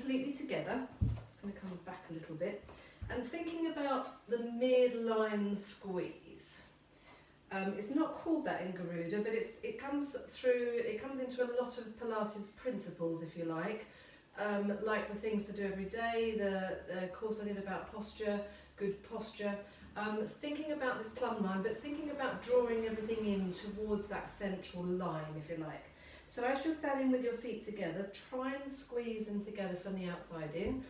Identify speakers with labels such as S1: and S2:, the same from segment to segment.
S1: completely together. Just going to come back a little bit. And thinking about the midline squeeze. It's not called that in Garuda, but it comes into a lot of Pilates principles, if you like the things to do every day, the course I did about posture, good posture. Thinking about this plumb line, but thinking about drawing everything in towards that central line, if you like. So as you're standing with your feet together, try and squeeze them together from the outside in.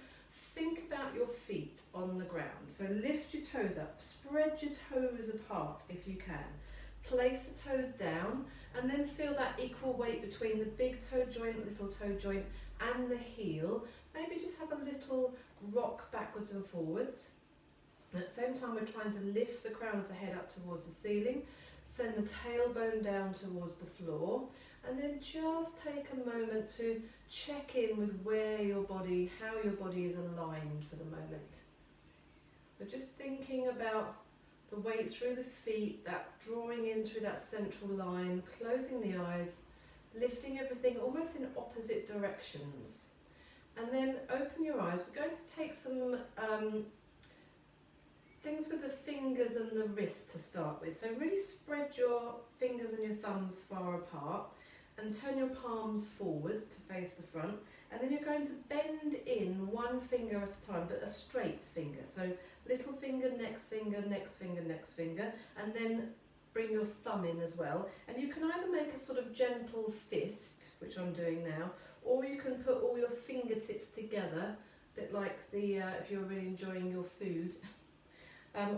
S1: Think about your feet on the ground. So lift your toes up, spread your toes apart if you can. Place the toes down and then feel that equal weight between the big toe joint, little toe joint and the heel. Maybe just have a little rock backwards and forwards. At the same time, we're trying to lift the crown of the head up towards the ceiling, send the tailbone down towards the floor, and then just take a moment to check in with how your body is aligned for the moment. So just thinking about the weight through the feet, that drawing in through that central line, closing the eyes, lifting everything almost in opposite directions. And then open your eyes. We're going to take some things with the fingers and the wrist to start with. So really spread your fingers and your thumbs far apart and turn your palms forwards to face the front. And then you're going to bend in one finger at a time, but a straight finger. So little finger, next finger, next finger, next finger, and then bring your thumb in as well. And you can either make a sort of gentle fist, which I'm doing now, or you can put all your fingertips together, a bit like if you're really enjoying your food.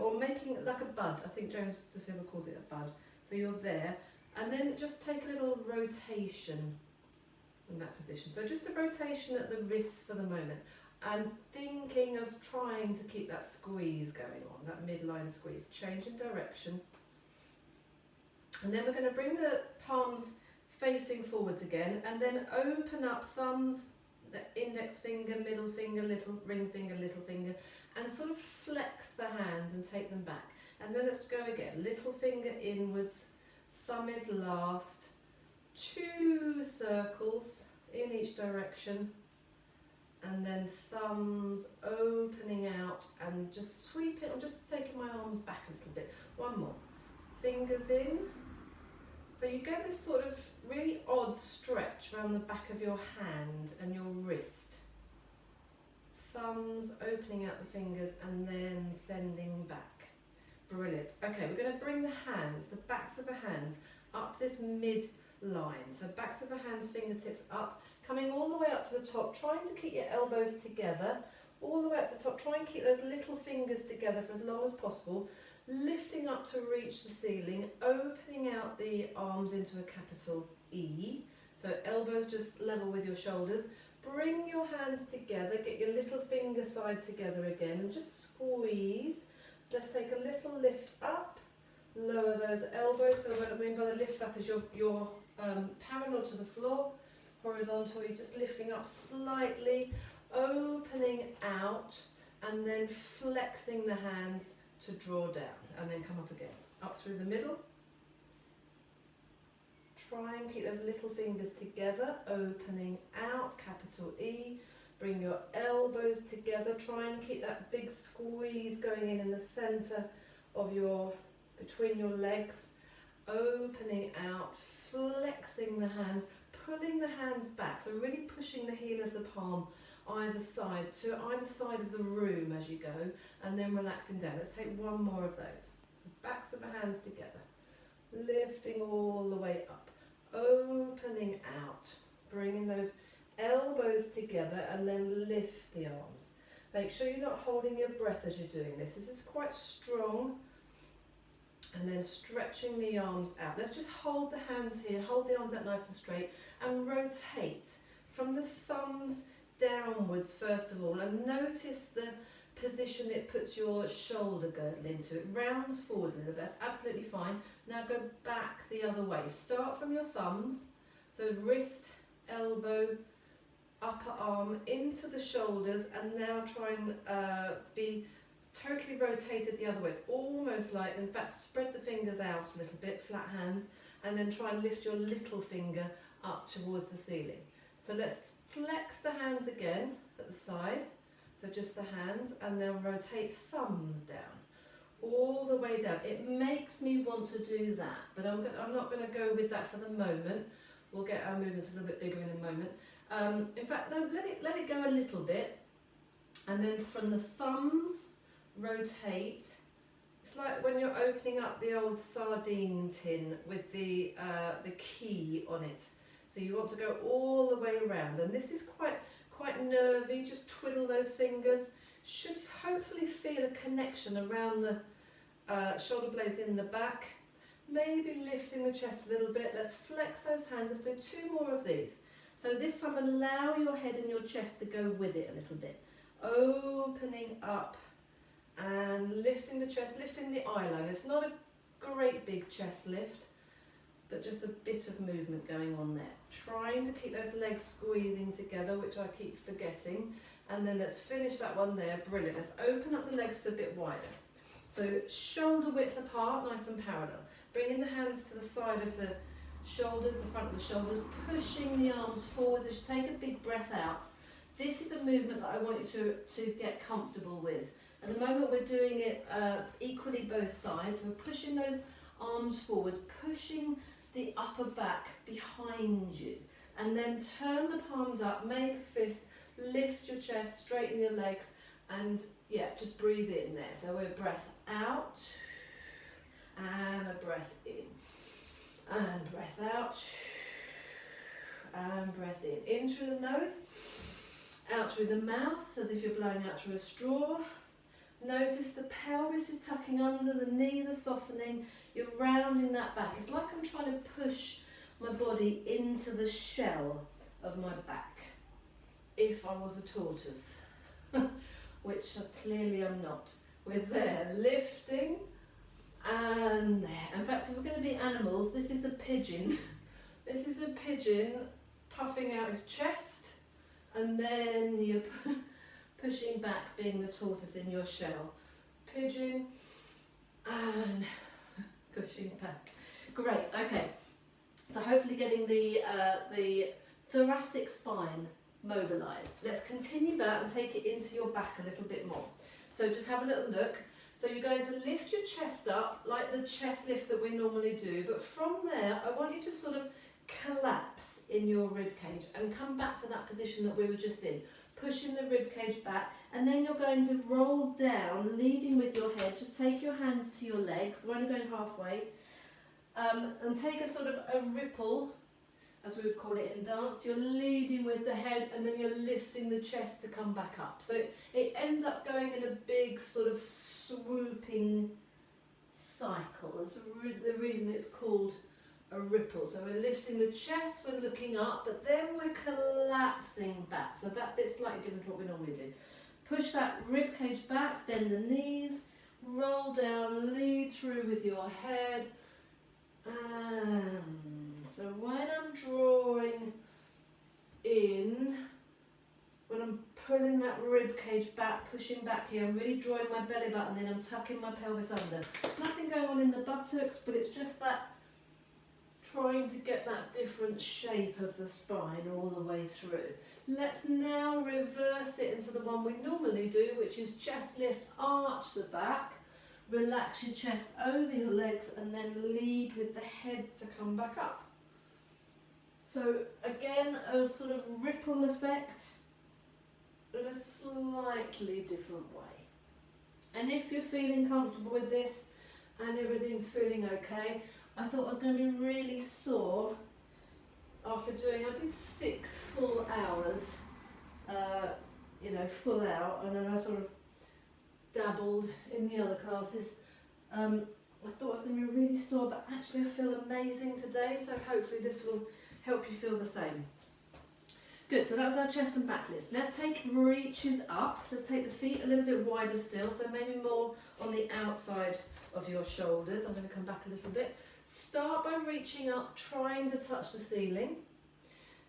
S1: Or making it like a bud. I think James De Silva calls it a bud. So you're there, and then just take a little rotation in that position. So just a rotation at the wrists for the moment, and thinking of trying to keep that squeeze going on, that midline squeeze. Change in direction, and then we're going to bring the palms facing forwards again, and then open up thumbs, the index finger, middle finger, little ring finger, little finger, and sort of flex the hands and take them back. And then let's go again. Little finger inwards, thumb is last, 2 circles in each direction, and then thumbs opening out and just sweep it. I'm just taking my arms back a little bit. One more. Fingers in. So you get this sort of really odd stretch around the back of your hand and your wrist. Thumbs opening out the fingers and then sending back. Brilliant. Okay, we're going to bring the hands, the backs of the hands, up this mid-line. So backs of the hands, fingertips up, coming all the way up to the top, trying to keep your elbows together, all the way up to the top. Try and keep those little fingers together for as long as possible, lifting up to reach the ceiling, opening out the arms into a capital E. So elbows just level with your shoulders. Bring your hands together, get your little finger side together again, and just squeeze. Let's take a little lift up, lower those elbows. So what I mean by the lift up is you're parallel to the floor, horizontal. You're just lifting up slightly, opening out, and then flexing the hands to draw down, and then come up again, up through the middle. Try and keep those little fingers together, opening out, capital E. Bring your elbows together. Try and keep that big squeeze going in the center of between your legs. Opening out, flexing the hands, pulling the hands back. So really pushing the heel of the palm either side to either side of the room as you go, and then relaxing down. Let's take one more of those. The backs of the hands together, lifting all the way up. Opening out, bringing those elbows together, and then lift the arms. Make sure you're not holding your breath as you're doing this. This is quite strong. And then stretching the arms out. Let's just hold the hands here, hold the arms out nice and straight, and rotate from the thumbs downwards first of all, and notice the position it puts your shoulder girdle into. It rounds forwards a little bit, that's absolutely fine. Now go back the other way. Start from your thumbs, so wrist, elbow, upper arm into the shoulders, and now try and be totally rotated the other way. It's almost like, in fact, spread the fingers out a little bit, flat hands, and then try and lift your little finger up towards the ceiling. So let's Flex the hands again at the side, so just the hands, and then rotate thumbs down, all the way down. It makes me want to do that, but I'm not going to go with that for the moment. We'll get our movements a little bit bigger in a moment. In fact, no, let it go a little bit, and then from the thumbs, rotate. It's like when you're opening up the old sardine tin with the key on it. So you want to go all the way around, and this is quite nervy. Just twiddle those fingers. Should hopefully feel a connection around the shoulder blades in the back. Maybe lifting the chest a little bit. Let's flex those hands. Let's do 2 more of these. So this time allow your head and your chest to go with it a little bit. Opening up and lifting the chest, lifting the eye line. It's not a great big chest lift, but just a bit of movement going on there. Trying to keep those legs squeezing together, which I keep forgetting. And then let's finish that one there. Brilliant. Let's open up the legs to a bit wider. So shoulder width apart, nice and parallel. Bringing the hands to the side of the shoulders, the front of the shoulders, pushing the arms forwards as you take a big breath out. This is a movement that I want you to get comfortable with. At the moment we're doing it equally both sides. We're pushing those arms forwards, pushing the upper back behind you, and then turn the palms up, make a fist, lift your chest, straighten your legs, and yeah, just breathe in there. So we're breath out, and a breath in, and breath out, and breath in through the nose, out through the mouth, as if you're blowing out through a straw. Notice the pelvis is tucking under, the knees are softening, you're rounding that back. It's like I'm trying to push my body into the shell of my back, if I was a tortoise, which clearly I'm not. We're there, lifting, and there. In fact, if we're going to be animals, this is a pigeon. This is a pigeon puffing out his chest, and then you're pushing back, being the tortoise in your shell. Pigeon, and pushing back. Great, okay. So hopefully getting the thoracic spine mobilised. Let's continue that and take it into your back a little bit more. So just have a little look. So you're going to lift your chest up like the chest lift that we normally do, but from there I want you to sort of collapse in your rib cage and come back to that position that we were just in, pushing the rib cage back, and then you're going to roll down, leading with your head. Just take your hands to your legs, we're only going halfway, and take a sort of a ripple, as we would call it in dance. You're leading with the head, and then you're lifting the chest to come back up. So it ends up going in a big sort of swooping cycle. That's the reason it's called a ripple. So we're lifting the chest, we're looking up, but then we're collapsing back. So that bit's slightly different to what we normally do. Push that rib cage back, bend the knees, roll down, lead through with your head. And so when I'm drawing in, when I'm pulling that rib cage back, pushing back here, I'm really drawing my belly button in, I'm tucking my pelvis under. Nothing going on in the buttocks, but it's just that trying to get that different shape of the spine all the way through. Let's now reverse it into the one we normally do, which is chest lift, arch the back, relax your chest over your legs, and then lead with the head to come back up. So again, a sort of ripple effect in a slightly different way. And if you're feeling comfortable with this and everything's feeling okay, I thought I was going to be really sore after doing, I did 6 full hours, full out, and then I sort of dabbled in the other classes. I thought I was going to be really sore, but actually I feel amazing today, so hopefully this will help you feel the same. Good, so that was our chest and back lift. Let's take reaches up. Let's take the feet a little bit wider still, so maybe more on the outside of your shoulders. I'm going to come back a little bit. Start by reaching up, trying to touch the ceiling,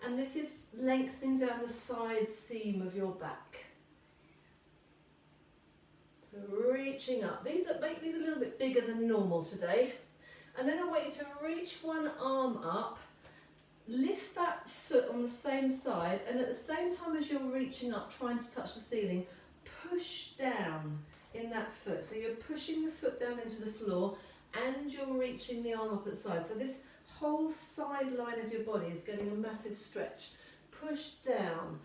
S1: and this is lengthening down the side seam of your back. So reaching up. Make these a little bit bigger than normal today, and then I want you to reach one arm up lift that foot on the same side, and at the same time as you're reaching up, trying to touch the ceiling, push down in that foot. So you're pushing the foot down into the floor and you're reaching the arm up at the side. So this whole side line of your body is getting a massive stretch. Push down.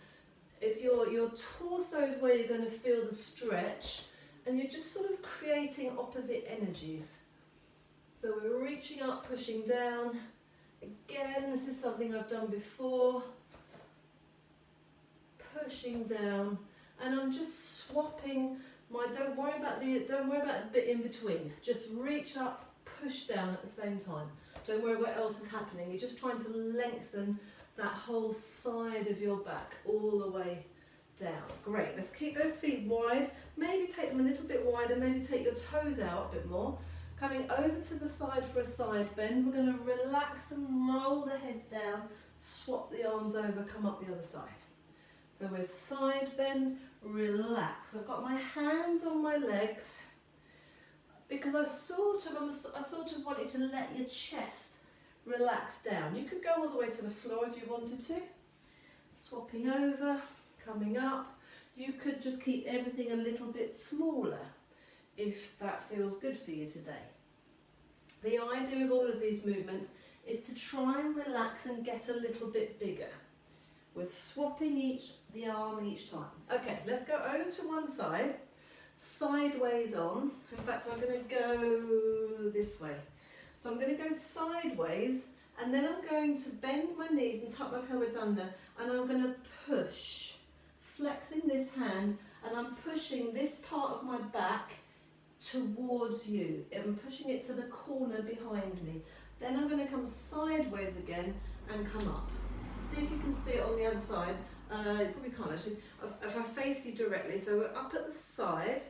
S1: It's your torso is where you're going to feel the stretch, and you're just sort of creating opposite energies. So we're reaching up, pushing down. Again, this is something I've done before. Pushing down, and I'm just swapping my, don't worry about the bit in between. Just reach up, push down at the same time. Don't worry what else is happening. You're just trying to lengthen that whole side of your back all the way down. Great, let's keep those feet wide. Maybe take them a little bit wider, maybe take your toes out a bit more. Coming over to the side for a side bend, we're going to relax and roll the head down, swap the arms over, come up the other side. So we're side bend, relax. I've got my hands on my legs because I sort of want you to let your chest relax down. You could go all the way to the floor if you wanted to. Swapping over, coming up. You could just keep everything a little bit smaller if that feels good for you today. The idea of all of these movements is to try and relax and get a little bit bigger. We're swapping the arm each time. Okay, let's go over to one side, sideways on. In fact, I'm going to go this way. So I'm going to go sideways, and then I'm going to bend my knees and tuck my pelvis under, and I'm going to push, flexing this hand, and I'm pushing this part of my back towards you. I'm pushing it to the corner behind me. Then I'm going to come sideways again and come up. See if you can see it on the other side. You probably can't actually. If I face you directly, so we're up at the side,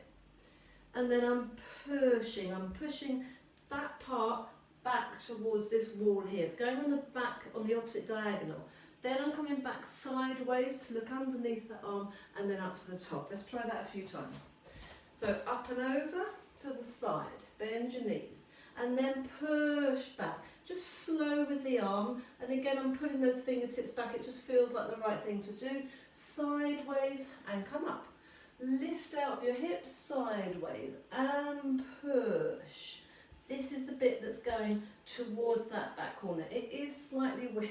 S1: and then I'm pushing that part back towards this wall here. It's going on the back on the opposite diagonal. Then I'm coming back sideways to look underneath the arm, and then up to the top. Let's try that a few times. So up and over to the side, bend your knees, and then push back. Just flow with the arm, and again I'm putting those fingertips back. It just feels like the right thing to do. Sideways and come up. Lift out of your hips, sideways and push. This is the bit that's going towards that back corner. It is slightly weird,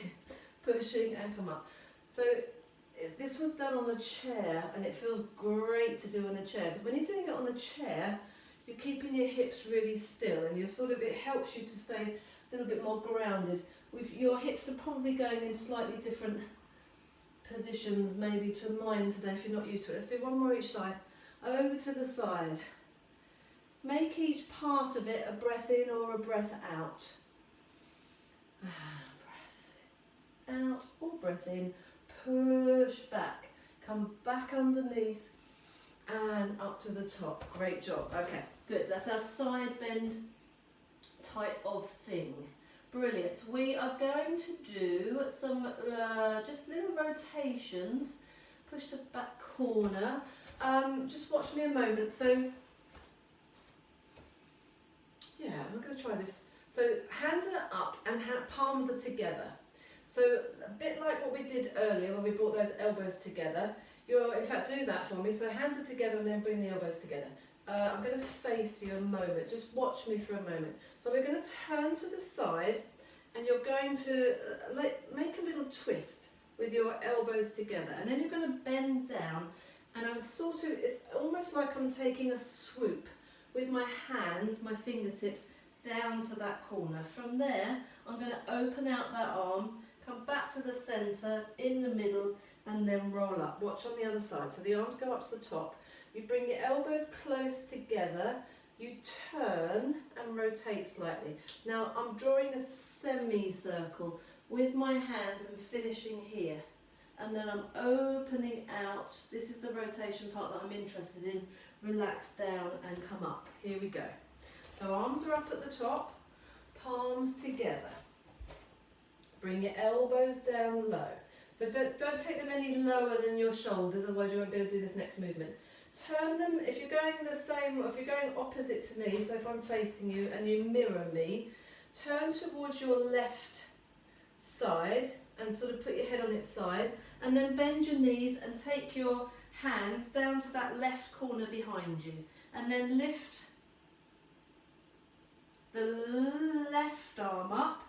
S1: pushing and come up. So this was done on a chair, and it feels great to do on a chair, because when you're doing it on a chair, you're keeping your hips really still, and it helps you to stay a little bit more grounded. Your hips are probably going in slightly different positions maybe to mine today if you're not used to it. Let's do one more each side. Over to the side. Make each part of it a breath in or a breath out. Breath out or breath in. Push back. Come back underneath and up to the top. Great job. Okay, good. That's our side bend type of thing. Brilliant. We are going to do some just little rotations. Push the back corner. Just watch me a moment. So yeah, I'm going to try this. So hands are up and palms are together. So a bit like what we did earlier when we brought those elbows together. In fact, do that for me. So hands are together and then bring the elbows together. I'm going to face you a moment. Just watch me for a moment. So we're going to turn to the side, and you're going to make a little twist with your elbows together, and then you're going to bend down, and it's almost like I'm taking a swoop with my hands, my fingertips, down to that corner. From there, I'm going to open out that arm, come back to the centre, in the middle, and then roll up. Watch on the other side. So the arms go up to the top. You bring your elbows close together, you turn and rotate slightly. Now I'm drawing a semicircle with my hands and finishing here. And then I'm opening out. This is the rotation part that I'm interested in. Relax down and come up. Here we go. So arms are up at the top, palms together. Bring your elbows down low. So don't take them any lower than your shoulders, otherwise you won't be able to do this next movement. Turn them, if you're going the same, or if you're going opposite to me, so if I'm facing you and you mirror me, turn towards your left side and sort of put your head on its side, and then bend your knees and take your hands down to that left corner behind you, and then lift the left arm up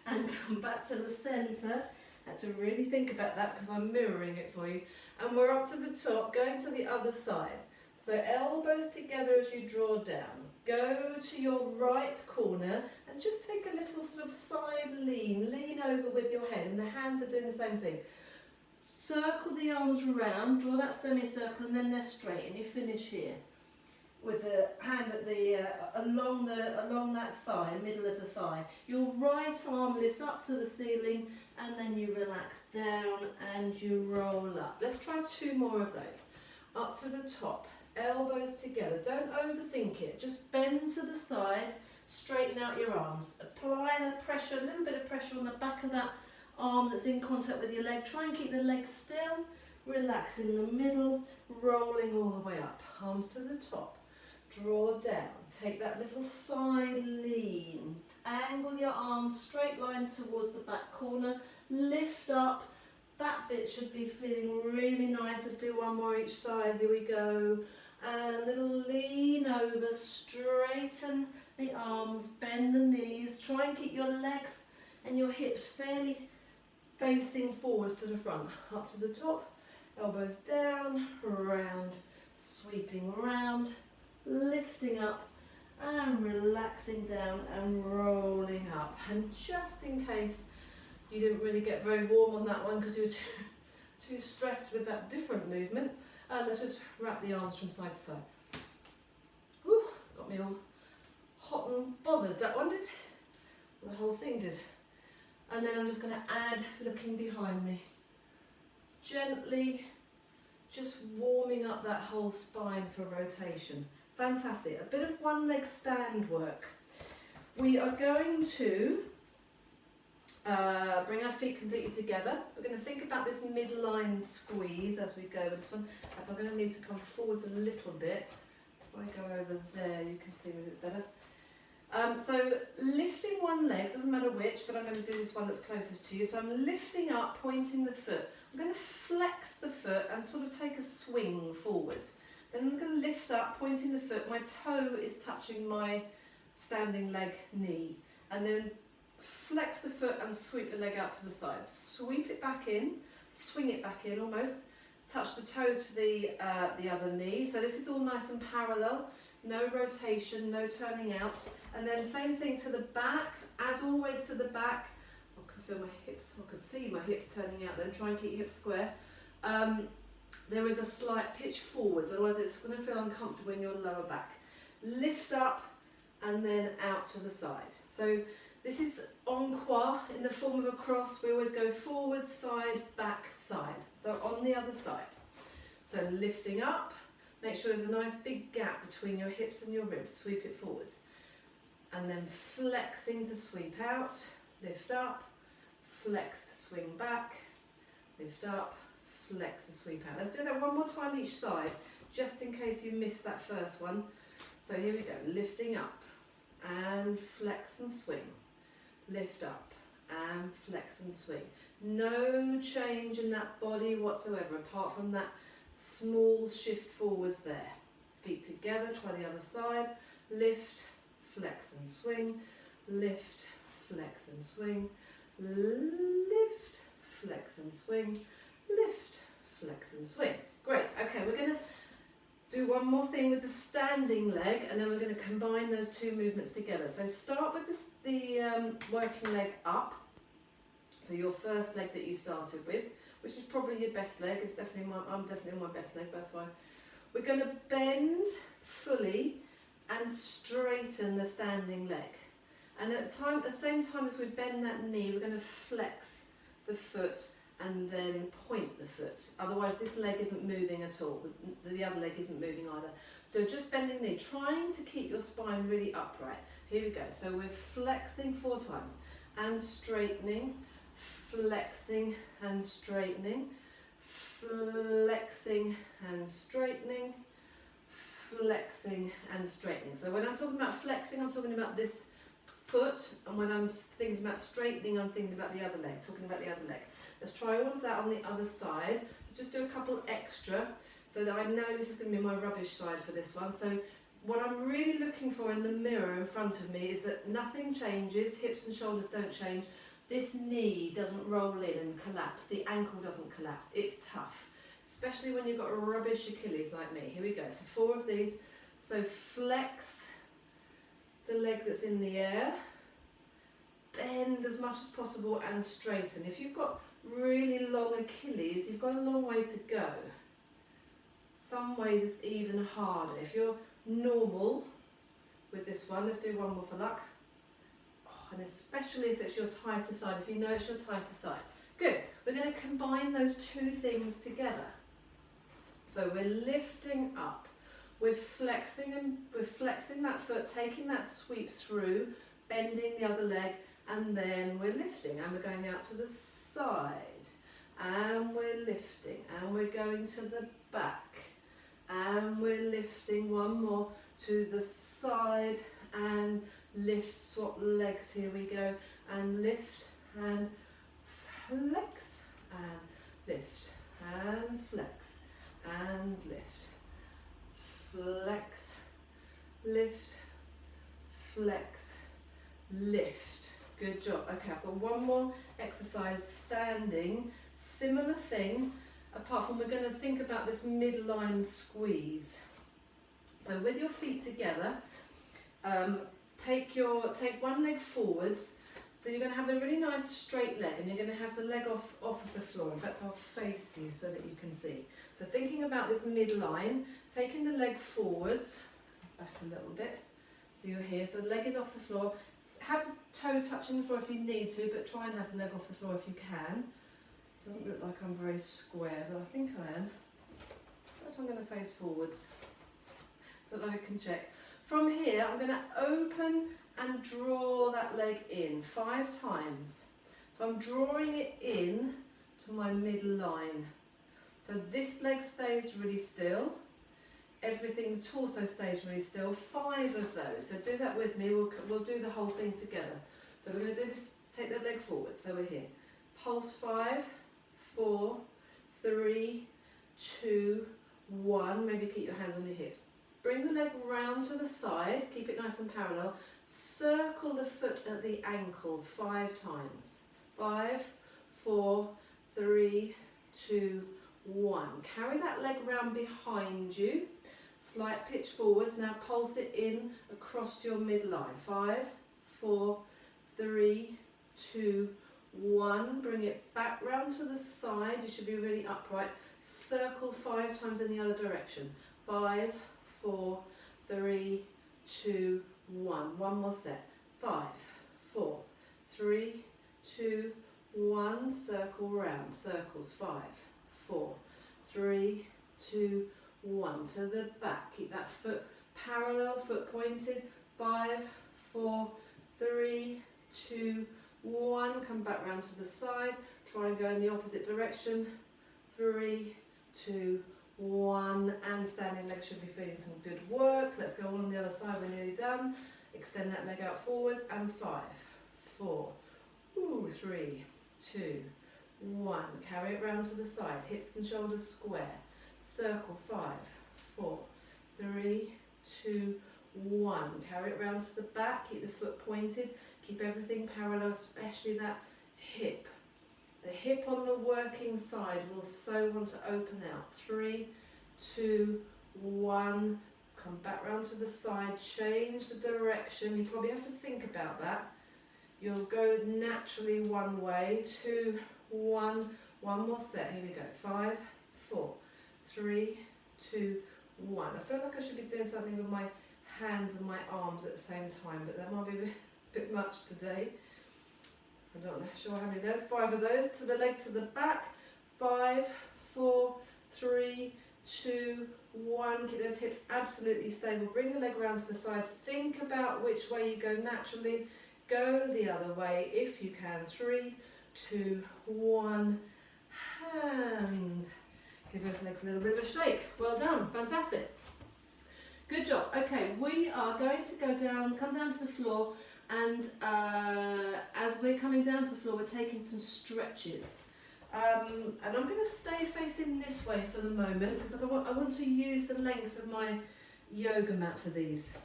S1: and come back to the centre. I had to really think about that because I'm mirroring it for you. And we're up to the top, going to the other side. So elbows together as you draw down. Go to your right corner and just take a little sort of side lean. Lean over with your head, and the hands are doing the same thing. Circle the arms around, draw that semicircle, and then they're straight, and you finish here with the hand at the along that thigh, middle of the thigh. Your right arm lifts up to the ceiling, and then you relax down and you roll up. Let's try 2 more of those. Up to the top, elbows together. Don't overthink it. Just bend to the side, straighten out your arms. Apply the pressure, a little bit of pressure on the back of that arm that's in contact with your leg. Try and keep the leg still. Relax in the middle, rolling all the way up. Arms to the top. Draw down, take that little side lean, angle your arms, straight line towards the back corner, lift up, that bit should be feeling really nice. Let's do 1 more each side, here we go, and a little lean over, straighten the arms, bend the knees, try and keep your legs and your hips fairly facing forwards to the front, up to the top, elbows down, round, sweeping round, lifting up and relaxing down and rolling up. And just in case you didn't really get very warm on that one because you were too stressed with that different movement, let's just wrap the arms from side to side. Whew, got me all hot and bothered. That one did. The whole thing did. And then I'm just going to add looking behind me. Gently just warming up that whole spine for rotation. Fantastic. A bit of one leg stand work. We are going to bring our feet completely together. We're going to think about this midline squeeze as we go with this one. In fact, I'm going to need to come forwards a little bit. If I go over there, you can see me a bit better. So lifting one leg, doesn't matter which, but I'm going to do this one that's closest to you. So I'm lifting up, pointing the foot. I'm going to flex the foot and sort of take a swing forwards. Then I'm going to lift up, pointing the foot. My toe is touching my standing leg knee. And then flex the foot and sweep the leg out to the side. Sweep it back in, swing it back in almost. Touch the toe to the other knee. So this is all nice and parallel. No rotation, no turning out. And then same thing to the back. As always to the back. I can feel my hips, I can see my hips turning out then. Try and keep your hips square. There is a slight pitch forwards, otherwise it's going to feel uncomfortable in your lower back. Lift up and then out to the side. So this is en croix in the form of a cross. We always go forward, side, back, side. So on the other side. So lifting up, make sure there's a nice big gap between your hips and your ribs. Sweep it forwards. And then flexing to sweep out, lift up, flex to swing back, lift up, flex to sweep out. Let's do that 1 more time each side, just in case you missed that first one. So here we go, lifting up and flex and swing, lift up and flex and swing. No change in that body whatsoever, apart from that small shift forwards there. Feet together, try the other side, lift, flex and swing, lift, flex and swing, lift, flex and swing, lift, flex and swing. Great, okay, we're going to do one more thing with the standing leg, and then we're going to combine those 2 movements together. So start with the working leg up, so your first leg that you started with, which is probably your best leg. It's definitely I'm definitely on my best leg, that's fine. We're going to bend fully and straighten the standing leg. And at the same time as we bend that knee, we're going to flex the foot and then point the foot. Otherwise this leg isn't moving at all. The other leg isn't moving either. So just bending the knee, trying to keep your spine really upright. Here we go. So we're flexing 4 times and straightening, flexing and straightening, flexing and straightening, flexing and straightening. So when I'm talking about flexing, I'm talking about this foot, and when I'm thinking about straightening, I'm thinking about the other leg, talking about the other leg. Let's try all of that on the other side. Let's just do a couple extra so that I know this is going to be my rubbish side for this one. So what I'm really looking for in the mirror in front of me is that nothing changes, hips and shoulders don't change. This knee doesn't roll in and collapse, the ankle doesn't collapse. It's tough, especially when you've got a rubbish Achilles like me. Here we go, so 4 of these. So flex the leg that's in the air, bend as much as possible and straighten. If you've got really long Achilles, you've got a long way to go. Some ways it's even harder. If you're normal with this one, let's do one more for luck. And especially if it's your tighter side, if you know it's your tighter side. Good, we're going to combine those two things together. So we're lifting up, we're flexing that foot, taking that sweep through, bending the other leg, and then we're lifting, and we're going out to the side, and we're lifting, and we're going to the back, and we're lifting, one more to the side, and lift, swap legs, here we go, and lift, and flex, and lift, and flex, and lift, flex, lift, flex, lift. Good job. Okay, I've got one more exercise standing, similar thing, apart from we're going to think about this midline squeeze. So with your feet together, take one leg forwards, so you're going to have a really nice straight leg, and you're going to have the leg off of the floor. In fact, I'll face you so that you can see. So thinking about this midline, taking the leg forwards, back a little bit, so you're here, so the leg is off the floor. Have the toe touching the floor if you need to, but try and have the leg off the floor if you can. Doesn't look like I'm very square, but I think I am. But I'm going to face forwards so that I can check. From here, I'm going to open and draw that leg in 5 times. So I'm drawing it in to my midline. So this leg stays really still. Everything, the torso stays really still. 5 of those. So do that with me. We'll do the whole thing together. So we're going to do this, take that leg forward. So we're here. Pulse 5, 4, 3, 2, 1. Maybe keep your hands on your hips. Bring the leg round to the side. Keep it nice and parallel. Circle the foot at the ankle 5 times. 5, 4, 3, 2, 1. Carry that leg round behind you. Slight pitch forwards. Now pulse it in across your midline. 5, 4, 3, 2, 1. Bring it back round to the side. You should be really upright. Circle 5 times in the other direction. 5, 4, 3, 2, 1. One more set. 5, 4, 3, 2, 1. Circle round. Circles. 5, 4, 3, 2, 1. To the back. Keep that foot parallel, foot pointed. 5, 4, 3, 2, 1. Come back round to the side. Try and go in the opposite direction. 3, 2, 1. And standing leg should be feeling some good work. Let's go on the other side. We're nearly done. Extend that leg out forwards. And 5, 4, 3, 2, 1. Carry it round to the side. Hips and shoulders square. Circle. 5, 4, 3, 2, 1. Carry it round to the back. Keep the foot pointed. Keep everything parallel, especially that hip. The hip on the working side will so want to open out. 3, 2, 1. Come back round to the side. Change the direction. You probably have to think about that. You'll go naturally one way. 2, 1. One more set. Here we go. 5, 4, 3, 2, 1. I feel like I should be doing something with my hands and my arms at the same time, but that might be a bit much today. I'm not sure how many of those. 5 of those. To the leg, to the back. 5, 4, 3, 2, 1. Keep those hips absolutely stable. Bring the leg around to the side. Think about which way you go naturally. Go the other way if you can. 3, 2, 1. Hand. Give those legs a little bit of a shake. Well done. Fantastic. Good job. Okay, we are going to go down, come down to the floor, And as we're coming down to the floor, we're taking some stretches. And I'm going to stay facing this way for the moment because I want to use the length of my yoga mat for these.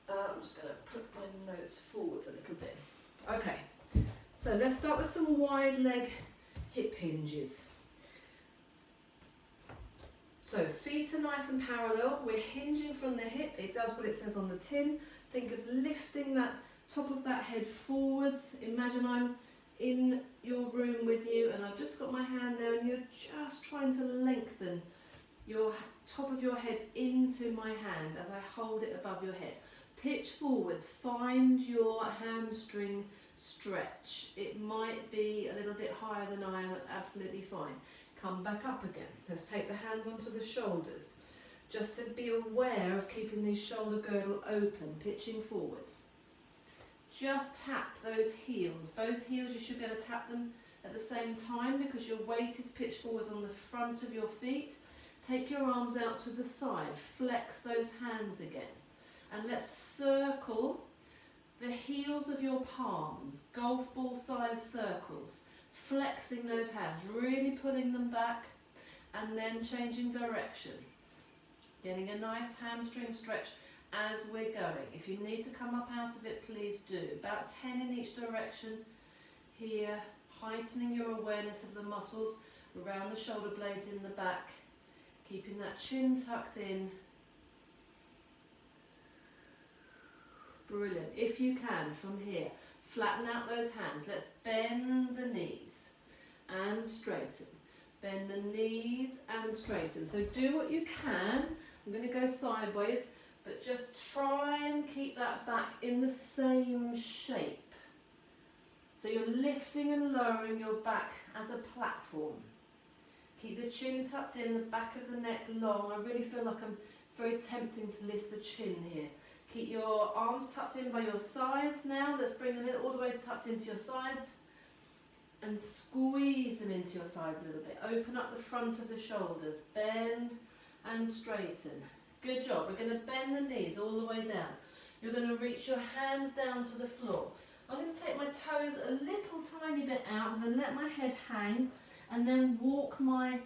S1: I'm just going to put my notes forward a little bit. Okay, so let's start with some wide leg hip hinges. So feet are nice and parallel, we're hinging from the hip, it does what it says on the tin. Think of lifting that top of that head forwards. Imagine I'm in your room with you and I've just got my hand there and you're just trying to lengthen your top of your head into my hand as I hold it above your head. Pitch forwards, find your hamstring stretch. It might be a little bit higher than I am, that's absolutely fine. Come back up again. Let's take the hands onto the shoulders. Just to be aware of keeping the shoulder girdle open, pitching forwards. Just tap those heels. Both heels, you should be able to tap them at the same time because your weight is pitched forwards on the front of your feet. Take your arms out to the side. Flex those hands again. And let's circle the heels of your palms, golf ball size circles. Flexing those hands, really pulling them back and then changing direction. Getting a nice hamstring stretch as we're going. If you need to come up out of it, please do. About 10 in each direction here, heightening your awareness of the muscles around the shoulder blades in the back, keeping that chin tucked in. Brilliant. If you can, from here, flatten out those hands. Let's bend the knees and straighten. Bend the knees and straighten. So do what you can. I'm going to go sideways, but just try and keep that back in the same shape. So you're lifting and lowering your back as a platform. Keep the chin tucked in, the back of the neck long. I really feel like it's very tempting to lift the chin here. Keep your arms tucked in by your sides now. Let's bring them in all the way tucked into your sides. And squeeze them into your sides a little bit. Open up the front of the shoulders. Bend and straighten. Good job. We're going to bend the knees all the way down. You're going to reach your hands down to the floor. I'm going to take my toes a little tiny bit out and then let my head hang and then walk my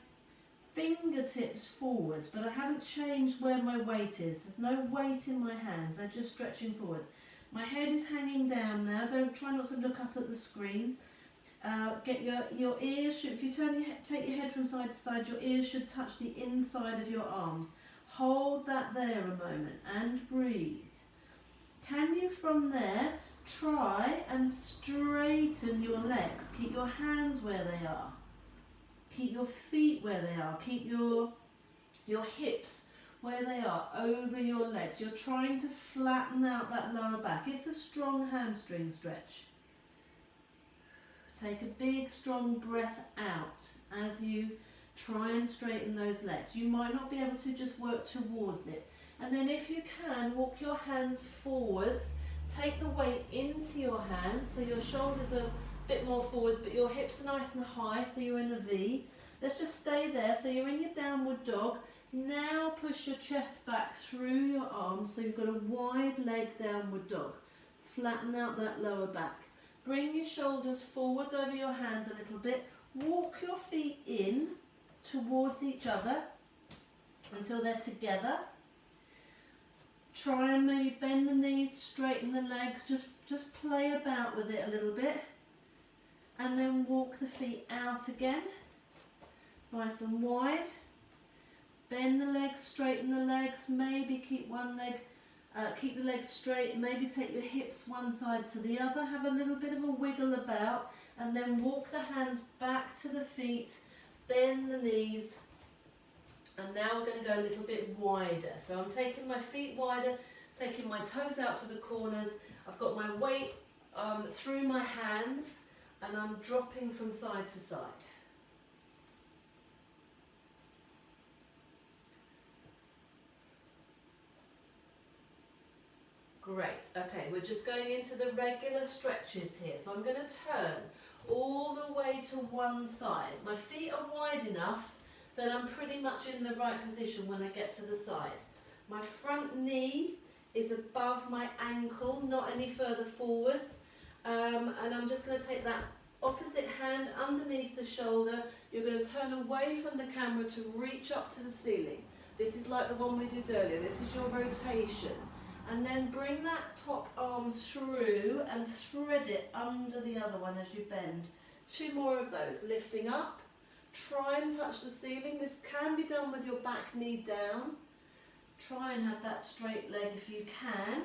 S1: fingertips forwards, but I haven't changed where my weight is. There's no weight in my hands, they're just stretching forwards. My head is hanging down now. Try not to look up at the screen. Get your ears, if you take your head from side to side, your ears should touch the inside of your arms. Hold that there a moment and breathe. Can you from there try and straighten your legs? Keep your hands where they are. Keep your feet where they are. Keep your hips where they are, over your legs. You're trying to flatten out that lower back. It's a strong hamstring stretch. Take a big, strong breath out as you try and straighten those legs. You might not be able to just work towards it. And then if you can, walk your hands forwards. Take the weight into your hands so your shoulders are a bit more forwards, but your hips are nice and high, so you're in a V. Let's just stay there. So you're in your downward dog. Now push your chest back through your arms so you've got a wide leg downward dog. Flatten out that lower back. Bring your shoulders forwards over your hands a little bit. Walk your feet in towards each other until they're together. Try and maybe bend the knees, straighten the legs, just play about with it a little bit. And then walk the feet out again, nice and wide. Bend the legs, straighten the legs, maybe keep one leg, keep the legs straight, maybe take your hips one side to the other, have a little bit of a wiggle about, and then walk the hands back to the feet, bend the knees, and now we're going to go a little bit wider. So I'm taking my feet wider, taking my toes out to the corners, I've got my weight through my hands, and I'm dropping from side to side. Great, okay, we're just going into the regular stretches here. So I'm going to turn all the way to one side. My feet are wide enough that I'm pretty much in the right position when I get to the side. My front knee is above my ankle, not any further forwards. And I'm just going to take that opposite hand underneath the shoulder. You're going to turn away from the camera to reach up to the ceiling. This is like the one we did earlier. This is your rotation. And then bring that top arm through and thread it under the other one as you bend. 2 more of those. Lifting up. Try and touch the ceiling. This can be done with your back knee down. Try and have that straight leg if you can.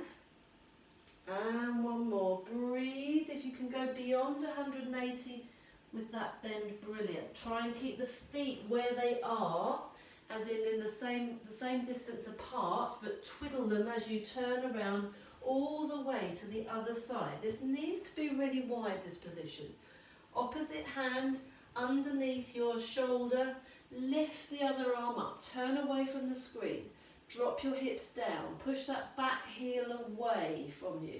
S1: And 1 more. Breathe. If you can go beyond 180 with that bend, brilliant. Try and keep the feet where they are, as in the same distance apart, but twiddle them as you turn around all the way to the other side. This needs to be really wide, this position. Opposite hand underneath your shoulder, lift the other arm up, turn away from the screen, drop your hips down, push that back heel away from you,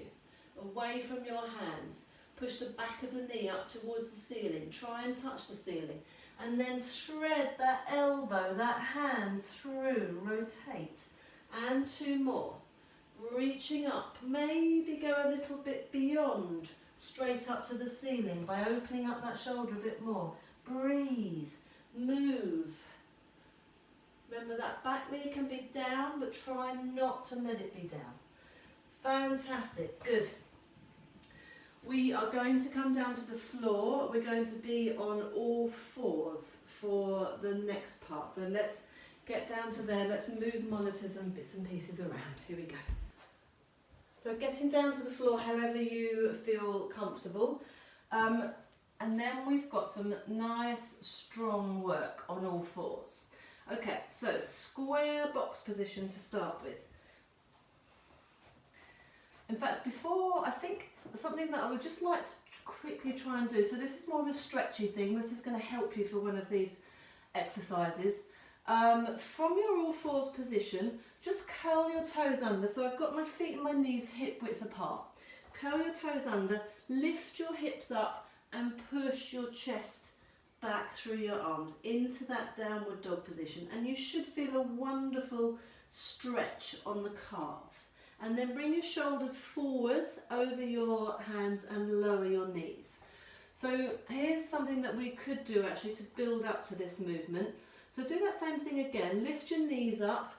S1: away from your hands, push the back of the knee up towards the ceiling, try and touch the ceiling, and then thread that elbow, that hand through, rotate, and 2 more, reaching up, maybe go a little bit beyond, straight up to the ceiling by opening up that shoulder a bit more. Breathe, move. Remember that back knee can be down, but try not to let it be down. Fantastic, good. We are going to come down to the floor. We're going to be on all 4s for the next part. So let's get down to there. Let's move monitors and bits and pieces around. Here we go. So getting down to the floor however you feel comfortable. And then we've got some nice strong work on all 4s. Okay, so square box position to start with. In fact, before, I think something that I would just like to quickly try and do, so this is more of a stretchy thing, this is going to help you for one of these exercises. From your all 4s position, just curl your toes under. So I've got my feet and my knees hip width apart. Curl your toes under, lift your hips up and push your chest back through your arms into that downward dog position, and you should feel a wonderful stretch on the calves. And then bring your shoulders forwards over your hands and lower your knees. So here's something that we could do actually to build up to this movement. So do that same thing again, lift your knees up,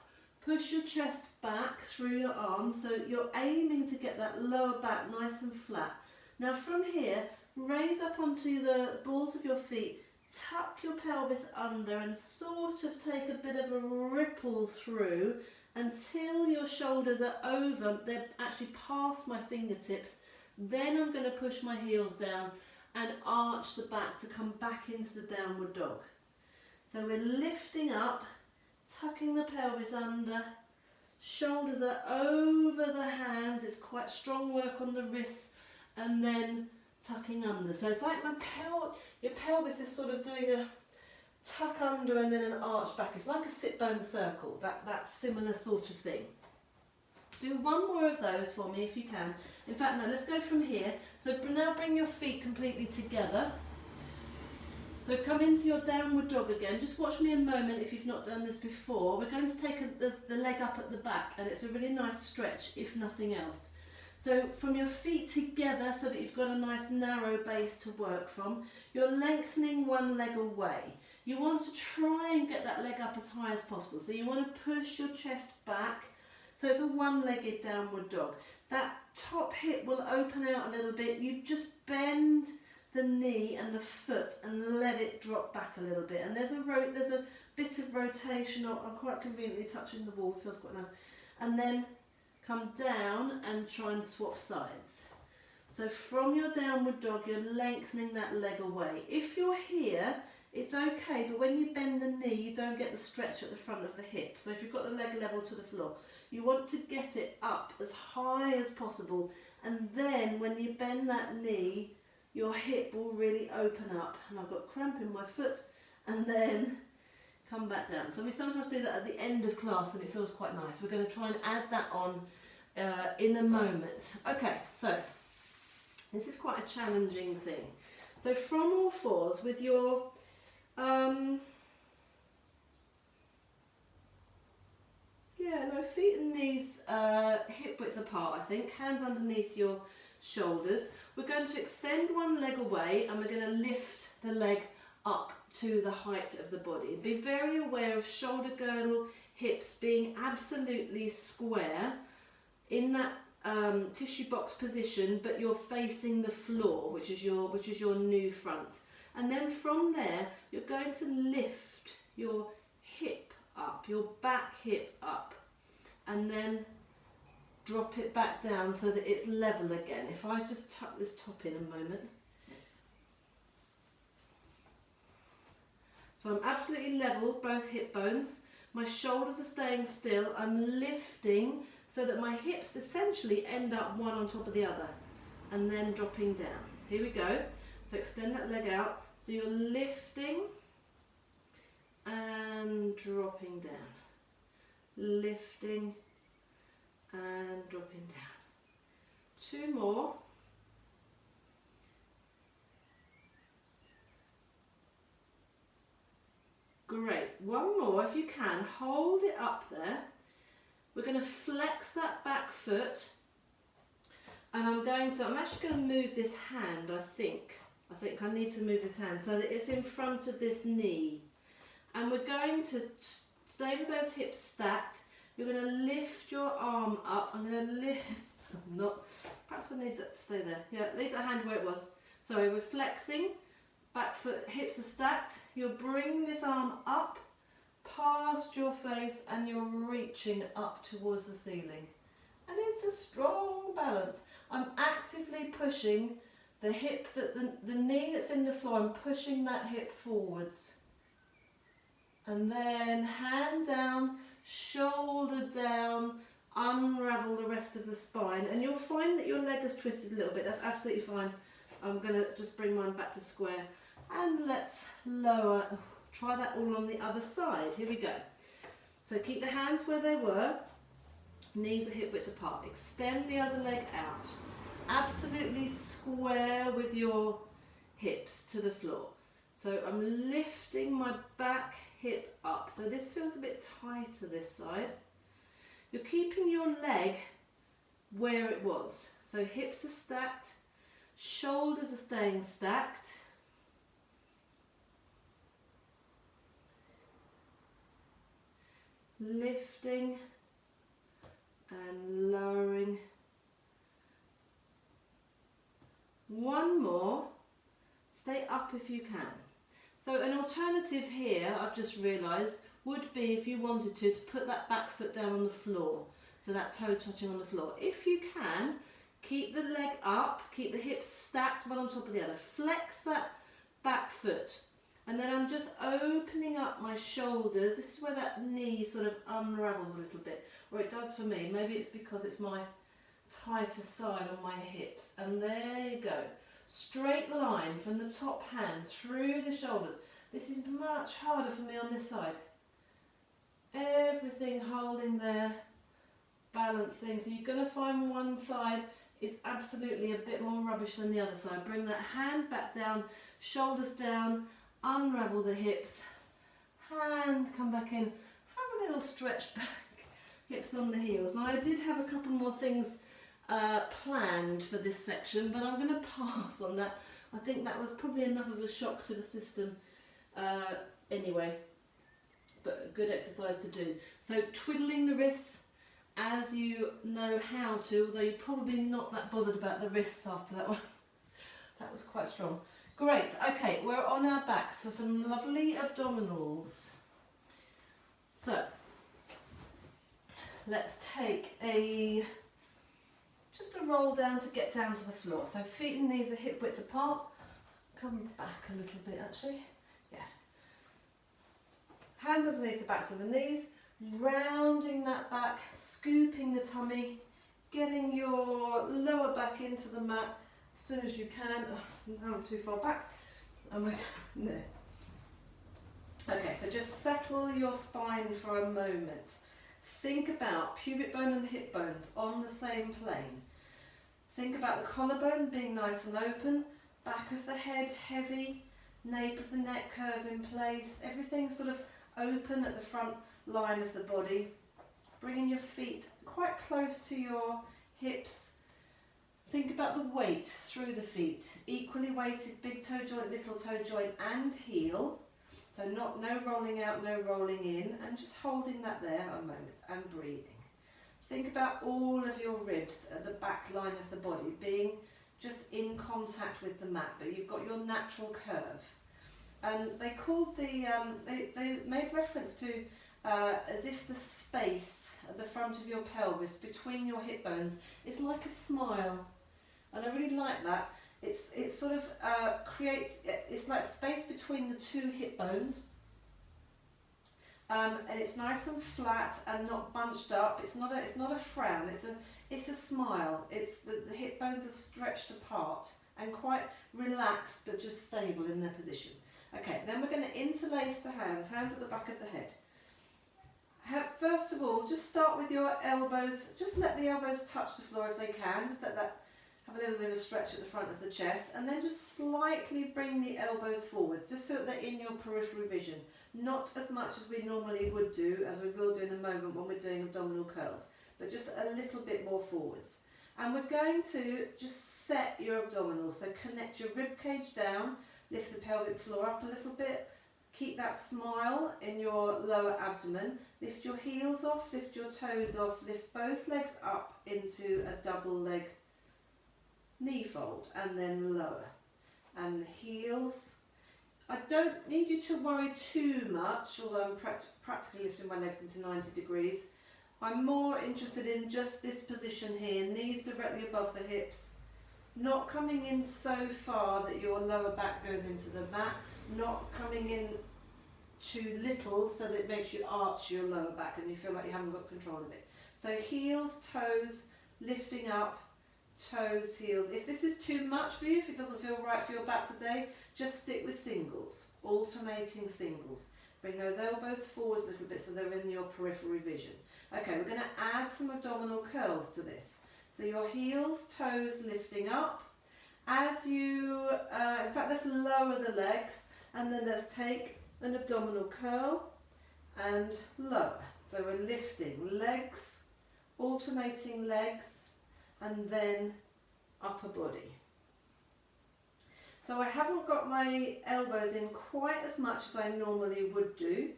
S1: push your chest back through your arms, so you're aiming to get that lower back nice and flat. Now from here, raise up onto the balls of your feet, tuck your pelvis under and sort of take a bit of a ripple through until your shoulders are over, they're actually past my fingertips. Then I'm going to push my heels down and arch the back to come back into the downward dog. So we're lifting up, tucking the pelvis under, shoulders are over the hands, it's quite strong work on the wrists, and then tucking under. So it's like your pelvis is sort of doing a tuck under and then an arch back. It's like a sit bone circle, that similar sort of thing. Do 1 more of those for me if you can. In fact, now let's go from here. So now bring your feet completely together. So come into your downward dog again. Just watch me a moment if you've not done this before. We're going to take the leg up at the back, and it's a really nice stretch if nothing else. So from your feet together so that you've got a nice narrow base to work from, you're lengthening one leg away. You want to try and get that leg up as high as possible. So you want to push your chest back. So it's a one-legged downward dog. That top hip will open out a little bit. You just bend the knee and the foot and let it drop back a little bit. And there's a bit of rotation. I'm quite conveniently touching the wall. It feels quite nice. And then come down and try and swap sides. So from your downward dog, you're lengthening that leg away. If you're here, it's okay, but when you bend the knee, you don't get the stretch at the front of the hip. So if you've got the leg level to the floor, you want to get it up as high as possible. And then when you bend that knee, your hip will really open up. And I've got cramp in my foot, and then come back down. So we sometimes do that at the end of class and it feels quite nice. We're going to try and add that on in a moment. Okay, so this is quite a challenging thing. So from all 4s with your feet and knees
S2: hip width apart, I think. Hands underneath your shoulders. We're going to extend one leg away and we're going to lift the leg up to the height of the body. Be very aware of shoulder girdle, hips being absolutely square in that tissue box position, but you're facing the floor, which is your new front. And then from there, you're going to lift your hip up, your back hip up, and then drop it back down so that it's level again. If I just tuck this top in a moment. So I'm absolutely level, both hip bones. My shoulders are staying still. I'm lifting so that my hips essentially end up one on top of the other, and then dropping down. Here we go. So extend that leg out. So you're lifting and dropping down. Lifting and dropping down. 2 more. Great. 1 more if you can. Hold it up there. We're going to flex that back foot, and I'm actually going to move this hand, I think I need to move this hand so that it's in front of this knee. And we're going to stay with those hips stacked. You're going to lift your arm up. I'm going to lift, perhaps I need that to stay there. Yeah, leave that hand where it was. Sorry, we're flexing, back foot, hips are stacked. You're bringing this arm up past your face and you're reaching up towards the ceiling. And it's a strong balance. I'm actively pushing the hip, the knee that's in the floor, I'm pushing that hip forwards. And then hand down, shoulder down, unravel the rest of the spine. And you'll find that your leg is twisted a little bit. That's absolutely fine. I'm going to just bring mine back to square. And let's lower. Try that all on the other side. Here we go. So keep the hands where they were. Knees are hip width apart. Extend the other leg out. Absolutely square with your hips to the floor. So I'm lifting my back hip up. So this feels a bit tighter this side. You're keeping your leg where it was. So hips are stacked. Shoulders are staying stacked. Lifting and lowering. 1 more. Stay up if you can. So an alternative here, I've just realised, would be if you wanted to put that back foot down on the floor. So that toe touching on the floor. If you can, keep the leg up, keep the hips stacked one on top of the other. Flex that back foot. And then I'm just opening up my shoulders. This is where that knee sort of unravels a little bit, or it does for me. Maybe it's because it's my tighter side on my hips. And there you go. Straight line from the top hand through the shoulders. This is much harder for me on this side. Everything holding there, balancing. So you're going to find one side is absolutely a bit more rubbish than the other side. Bring that hand back down, shoulders down, unravel the hips, hand come back in, have a little stretch back, hips on the heels. Now I did have a couple more things planned for this section, but I'm going to pass on that. I think that was probably enough of a shock to the system anyway, but a good exercise to do. So twiddling the wrists as you know how to, although you're probably not that bothered about the wrists after that one. That was quite strong. Great, okay, we're on our backs for some lovely abdominals. So let's take just a roll down to get down to the floor. So feet and knees are hip width apart. Come back a little bit actually. Yeah. Hands underneath the backs of the knees, rounding that back, scooping the tummy, getting your lower back into the mat as soon as you can. Now I'm too far back. And we're there. Okay, so just settle your spine for a moment. Think about pubic bone and hip bones on the same plane. Think about the collarbone being nice and open, back of the head heavy, nape of the neck curve in place, everything sort of open at the front line of the body. bringing your feet quite close to your hips. Think about the weight through the feet, equally weighted, big toe joint, little toe joint and heel. So no rolling out, no rolling in, and just holding that there a moment and breathing. Think about all of your ribs at the back line of the body being just in contact with the mat, but you've got your natural curve. And they called the, they made reference to as if the space at the front of your pelvis between your hip bones is like a smile. And I really like that. It sort of creates, it's like space between the two hip bones. And it's nice and flat and not bunched up. It's not a frown. It's a smile. It's the hip bones are stretched apart and quite relaxed, but just stable in their position. Okay, then we're going to interlace the hands at the back of the head. First of all, just start with your elbows. Just let the elbows touch the floor if they can. Just let that have a little bit of a stretch at the front of the chest, and then just slightly bring the elbows forwards, just so that they're in your peripheral vision. Not as much as we normally would do, as we will do in a moment when we're doing abdominal curls, but just a little bit more forwards. And we're going to just set your abdominals, so connect your rib cage down, lift the pelvic floor up a little bit, keep that smile in your lower abdomen, lift your heels off, lift your toes off, lift both legs up into a double leg knee fold, and then lower. And the heels, I don't need you to worry too much, although I'm practically lifting my legs into 90 degrees. I'm more interested in just this position here, knees directly above the hips, not coming in so far that your lower back goes into the mat, not coming in too little so that it makes you arch your lower back and you feel like you haven't got control of it. So heels, toes, lifting up, toes, heels. If this is too much for you, if it doesn't feel right for your back today, just stick with singles, alternating singles. Bring those elbows forwards a little bit so they're in your peripheral vision. Okay, we're going to add some abdominal curls to this. So your heels, toes lifting up. As you, in fact, let's lower the legs and then let's take an abdominal curl and lower. So we're lifting legs, alternating legs, and then upper body. So I haven't got my elbows in quite as much as I normally would do,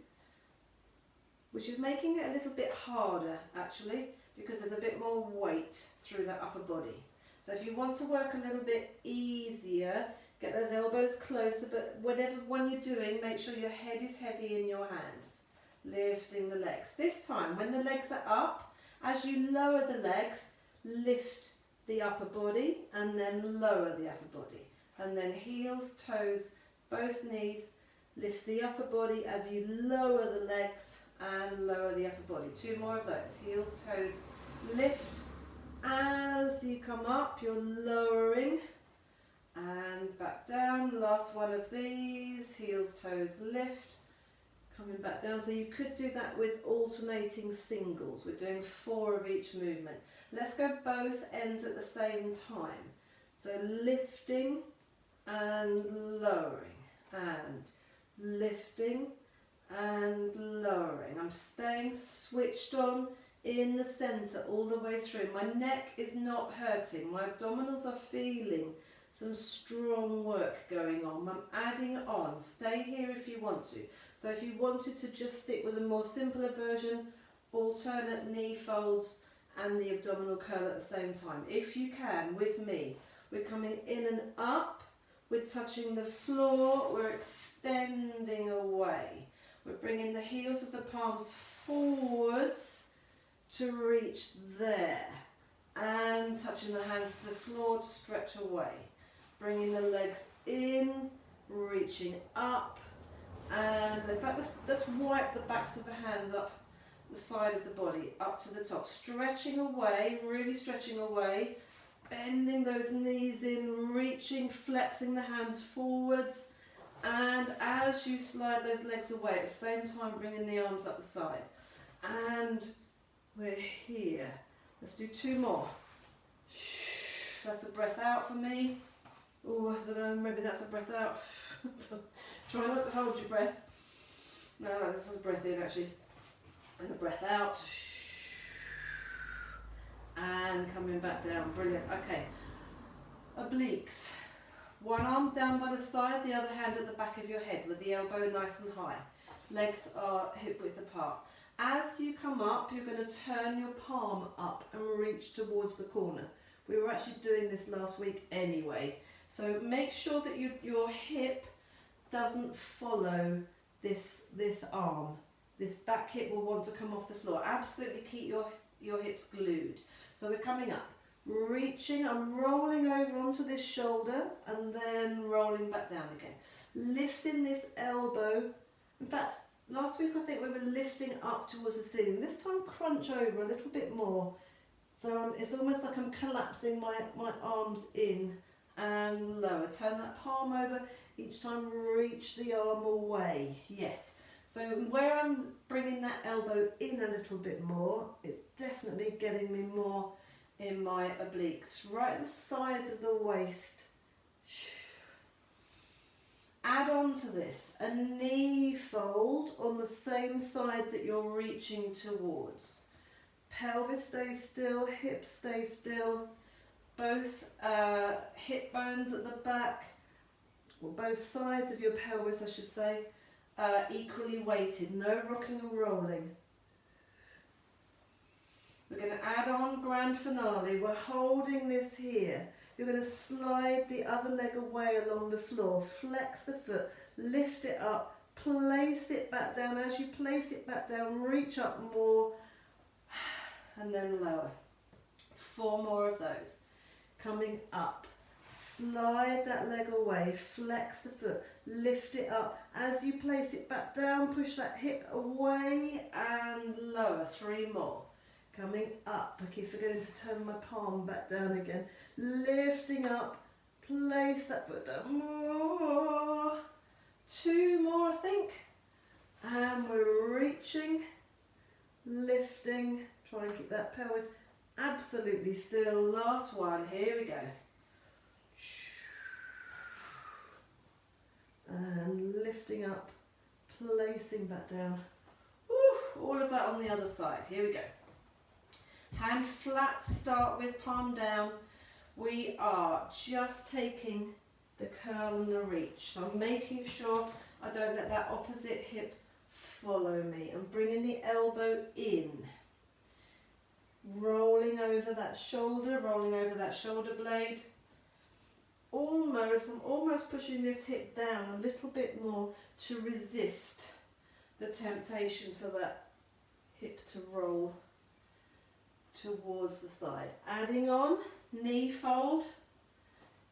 S2: which is making it a little bit harder actually, because there's a bit more weight through that upper body. So if you want to work a little bit easier, get those elbows closer, but whatever one you're doing, make sure your head is heavy in your hands. Lifting the legs. This time, when the legs are up, as you lower the legs, lift the upper body and then lower the upper body. And then heels, toes, both knees, lift the upper body as you lower the legs and lower the upper body. Two more of those. Heels, toes, lift. As you come up, you're lowering and back down. Last one of these. Heels, toes, lift. Coming back down. So you could do that with alternating singles. We're doing 4 of each movement. Let's go both ends at the same time. So lifting and lowering and lifting and lowering. I'm staying switched on in the center all the way through. My neck is not hurting. My abdominals are feeling some strong work going on. I'm adding on. Stay here if you want to. So if you wanted to just stick with a more simpler version, alternate knee folds and the abdominal curl at the same time. If you can, with me, we're coming in and up, we're touching the floor, we're extending away. We're bringing the heels of the palms forwards to reach there and touching the hands to the floor to stretch away. Bringing the legs in, reaching up, and in fact let's wipe the backs of the hands up the side of the body, up to the top, stretching away, really stretching away, bending those knees in, reaching, flexing the hands forwards, and as you slide those legs away at the same time bringing the arms up the side. And we're here. Let's do 2 more. That's a breath out for me. Oh, I don't know, maybe that's a breath out. Try not to hold your breath. No, this is a breath in actually. And a breath out. and coming back down. Brilliant. Okay, obliques. One arm down by the side, the other hand at the back of your head with the elbow nice and high. Legs are hip width apart. As you come up, you're going to turn your palm up and reach towards the corner. We were actually doing this last week anyway. So make sure that your hip doesn't follow this arm. This back hip will want to come off the floor. Absolutely keep your hips glued. So we're coming up, reaching, I'm rolling over onto this shoulder and then rolling back down again. Lifting this elbow. In fact, last week I think we were lifting up towards the ceiling. This time crunch over a little bit more. So it's almost like I'm collapsing my arms in and lower. Turn that palm over. Each time reach the arm away. Yes. So where I'm bringing that elbow in a little bit more, it's definitely getting me more in my obliques. Right at the sides of the waist. Add on to this a knee fold on the same side that you're reaching towards. Pelvis stays still, hips stay still. Both hip bones at the back, or both sides of your pelvis I should say, equally weighted, no rocking and rolling. We're going to add on grand finale. We're holding this here. You're going to slide the other leg away along the floor, flex the foot, lift it up, place it back down. As you place it back down, reach up more and then lower. 4 more of those. Coming up, slide that leg away, flex the foot, lift it up. As you place it back down, push that hip away and lower. 3 more. Coming up, I keep forgetting to turn my palm back down again. Lifting up, place that foot down. More. 2 more I think. And we're reaching, lifting, try and keep that pelvis absolutely still. Last one, here we go. And lifting up, placing back down. Woo, all of that on the other side. Here we go. Hand flat to start with, palm down. We are just taking the curl and the reach. So I'm making sure I don't let that opposite hip follow me. I'm bringing the elbow in. Rolling over that shoulder, rolling over that shoulder blade. I'm almost pushing this hip down a little bit more to resist the temptation for that hip to roll towards the side. Adding on, knee fold,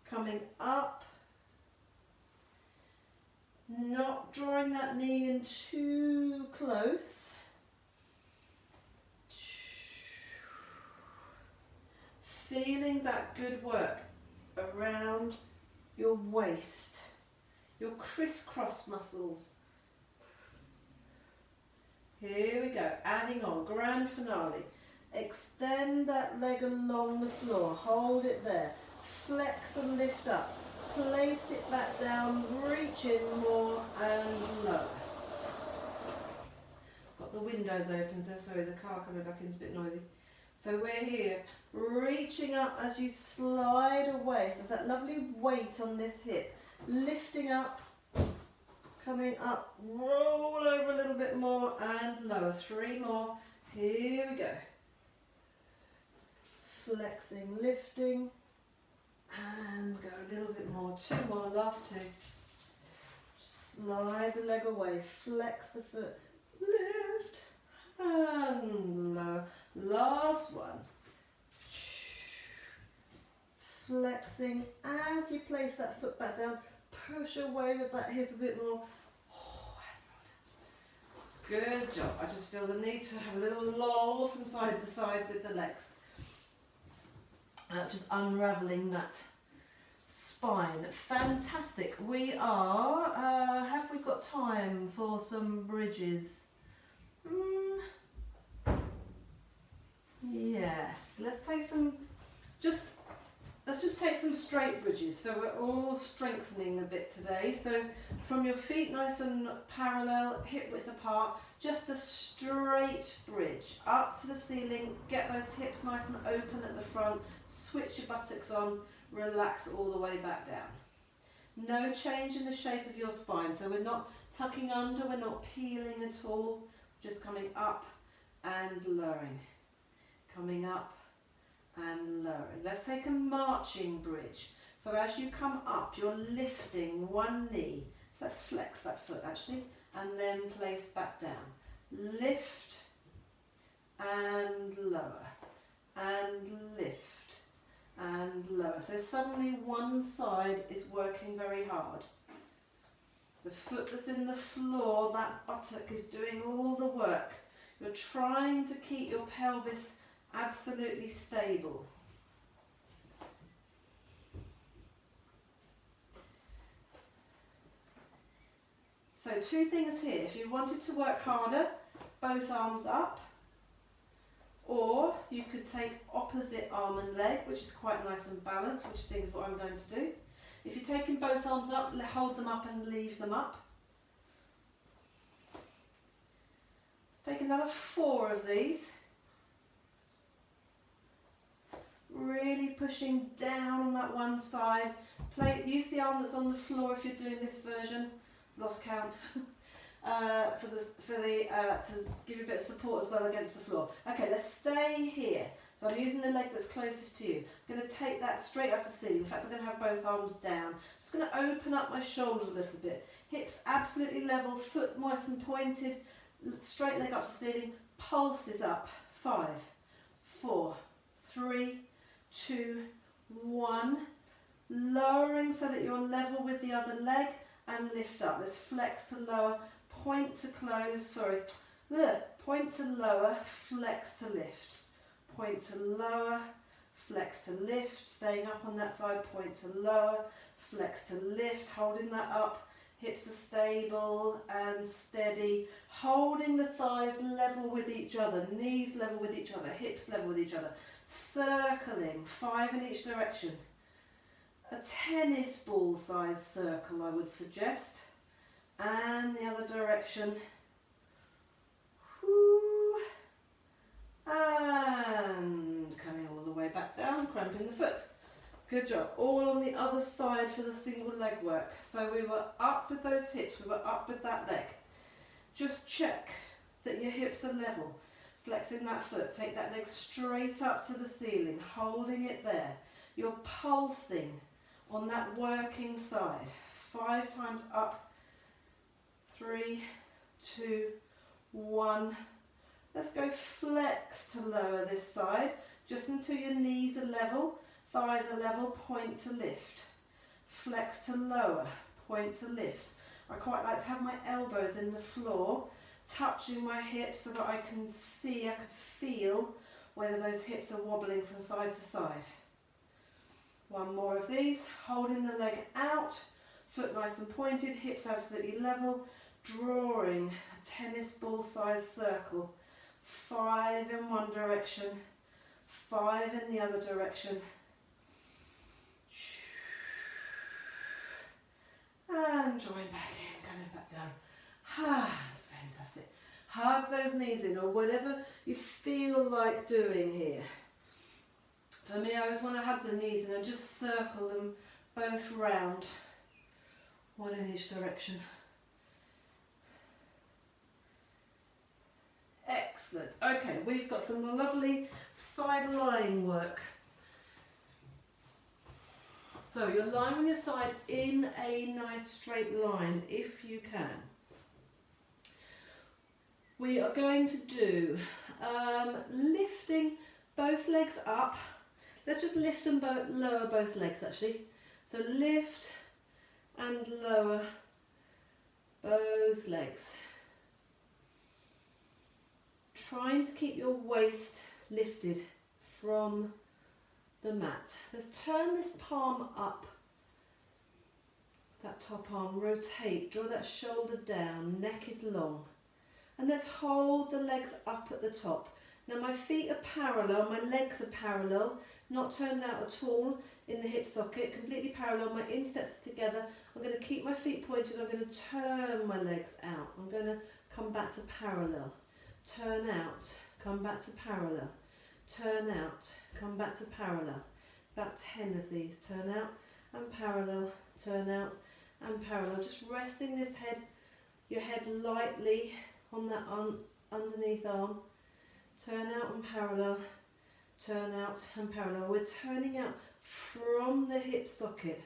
S2: coming up, not drawing that knee in too close. Feeling that good work around your waist, your crisscross muscles. Here we go, adding on, grand finale. Extend that leg along the floor, hold it there, flex and lift up, place it back down, reach in more and lower. Got the windows open, so sorry, the car coming back in is a bit noisy. So we're here, reaching up as you slide away, so it's that lovely weight on this hip, lifting up, coming up, roll over a little bit more and lower. 3 more, here we go. Flexing, lifting, and go a little bit more. 2 more, last 2. Slide the leg away, flex the foot, lift, and lower. Last one. Flexing, as you place that foot back down, push away with that hip a bit more. Oh, good job. I just feel the need to have a little loll from side to side with the legs. Just unravelling that spine. Fantastic. We are, have we got time for some bridges? Yes, let's take some, just let's just take some straight bridges. So we're all strengthening a bit today. So from your feet nice and parallel, hip width apart, just a straight bridge up to the ceiling. Get those hips nice and open at the front, switch your buttocks on, relax all the way back down. No change in the shape of your spine, so we're not tucking under, we're not peeling at all, just coming up and lowering, coming up and lowering. Let's take a marching bridge. So as you come up, you're lifting one knee. Let's flex that foot actually, and then place back down. Lift and lower, and lift and lower. So suddenly one side is working very hard. The foot that's in the floor, that buttock is doing all the work. You're trying to keep your pelvis absolutely stable. So two things here. If you wanted to work harder, both arms up, or you could take opposite arm and leg, which is quite nice and balanced, which I think is what I'm going to do. If you're taking both arms up, hold them up and leave them up. Let's take another 4 of these. Really pushing down on that one side. Use the arm that's on the floor if you're doing this version. Lost count. To give you a bit of support as well against the floor. Okay, let's stay here. So I'm using the leg that's closest to you. I'm going to take that straight up to the ceiling. In fact, I'm going to have both arms down. I'm just going to open up my shoulders a little bit. Hips absolutely level, foot nice and pointed, straight leg up to the ceiling. Pulses up. 5, 4, 3, 2, 1. Lowering so that you're level with the other leg and lift up. Let's flex to lower, point to close, point to lower, flex to lift. Point to lower, flex to lift, staying up on that side, point to lower, flex to lift, holding that up, hips are stable and steady, holding the thighs level with each other, knees level with each other, hips level with each other, circling, 5 in each direction. A tennis ball size circle I would suggest, and the other direction. And coming all the way back down, cramping the foot. Good job. All on the other side for the single leg work. So we were up with those hips, we were up with that leg. Just check that your hips are level. Flexing that foot, take that leg straight up to the ceiling, holding it there. You're pulsing on that working side. 5 times up. 3, 2, 1. Let's go flex to lower this side, just until your knees are level, thighs are level, point to lift. Flex to lower, point to lift. I quite like to have my elbows in the floor, touching my hips so that I can see, I can feel whether those hips are wobbling from side to side. 1 more of these, holding the leg out, foot nice and pointed, hips absolutely level, drawing a tennis ball size circle. 5 in one direction, 5 in the other direction. And drawing back in, coming back down. Fantastic. Hug those knees in, or whatever you feel like doing here. For me, I always want to hug the knees in and just circle them both round, 1 in each direction. Excellent. Okay, we've got some lovely side lying work. So you're lying on your side in a nice straight line if you can. We are going to do lifting both legs up. Let's just lift and lower both legs actually. So lift and lower both legs. Trying to keep your waist lifted from the mat. Let's turn this palm up, that top arm, rotate, draw that shoulder down, neck is long. And let's hold the legs up at the top. Now my feet are parallel, my legs are parallel, not turned out at all in the hip socket, completely parallel, my insteps are together. I'm going to keep my feet pointed, I'm going to turn my legs out. I'm going to come back to parallel, turn out, come back to parallel, turn out, come back to parallel. About 10 of these, turn out and parallel, turn out and parallel. Just resting this head, your head lightly on that underneath arm. Turn out and parallel, turn out and parallel. We're turning out from the hip socket.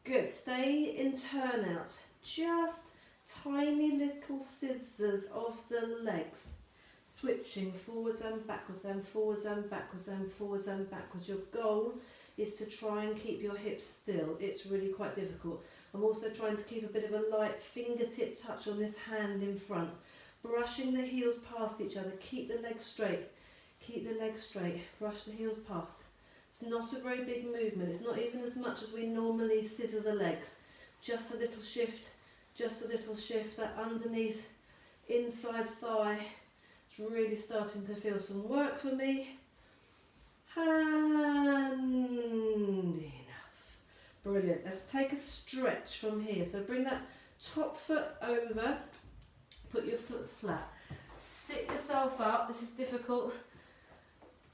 S2: Good, stay in turn out. Just tiny little scissors of the legs. Switching forwards and backwards and forwards and backwards and forwards and backwards. Your goal is to try and keep your hips still. It's really quite difficult. I'm also trying to keep a bit of a light fingertip touch on this hand in front. Brushing the heels past each other. Keep the legs straight. Keep the legs straight. Brush the heels past. It's not a very big movement. It's not even as much as we normally scissor the legs. Just a little shift. Just a little shift. That underneath inside thigh. It's really starting to feel some work for me. And enough. Brilliant. Let's take a stretch from here. So bring that top foot over. Put your foot flat. Sit yourself up. This is difficult.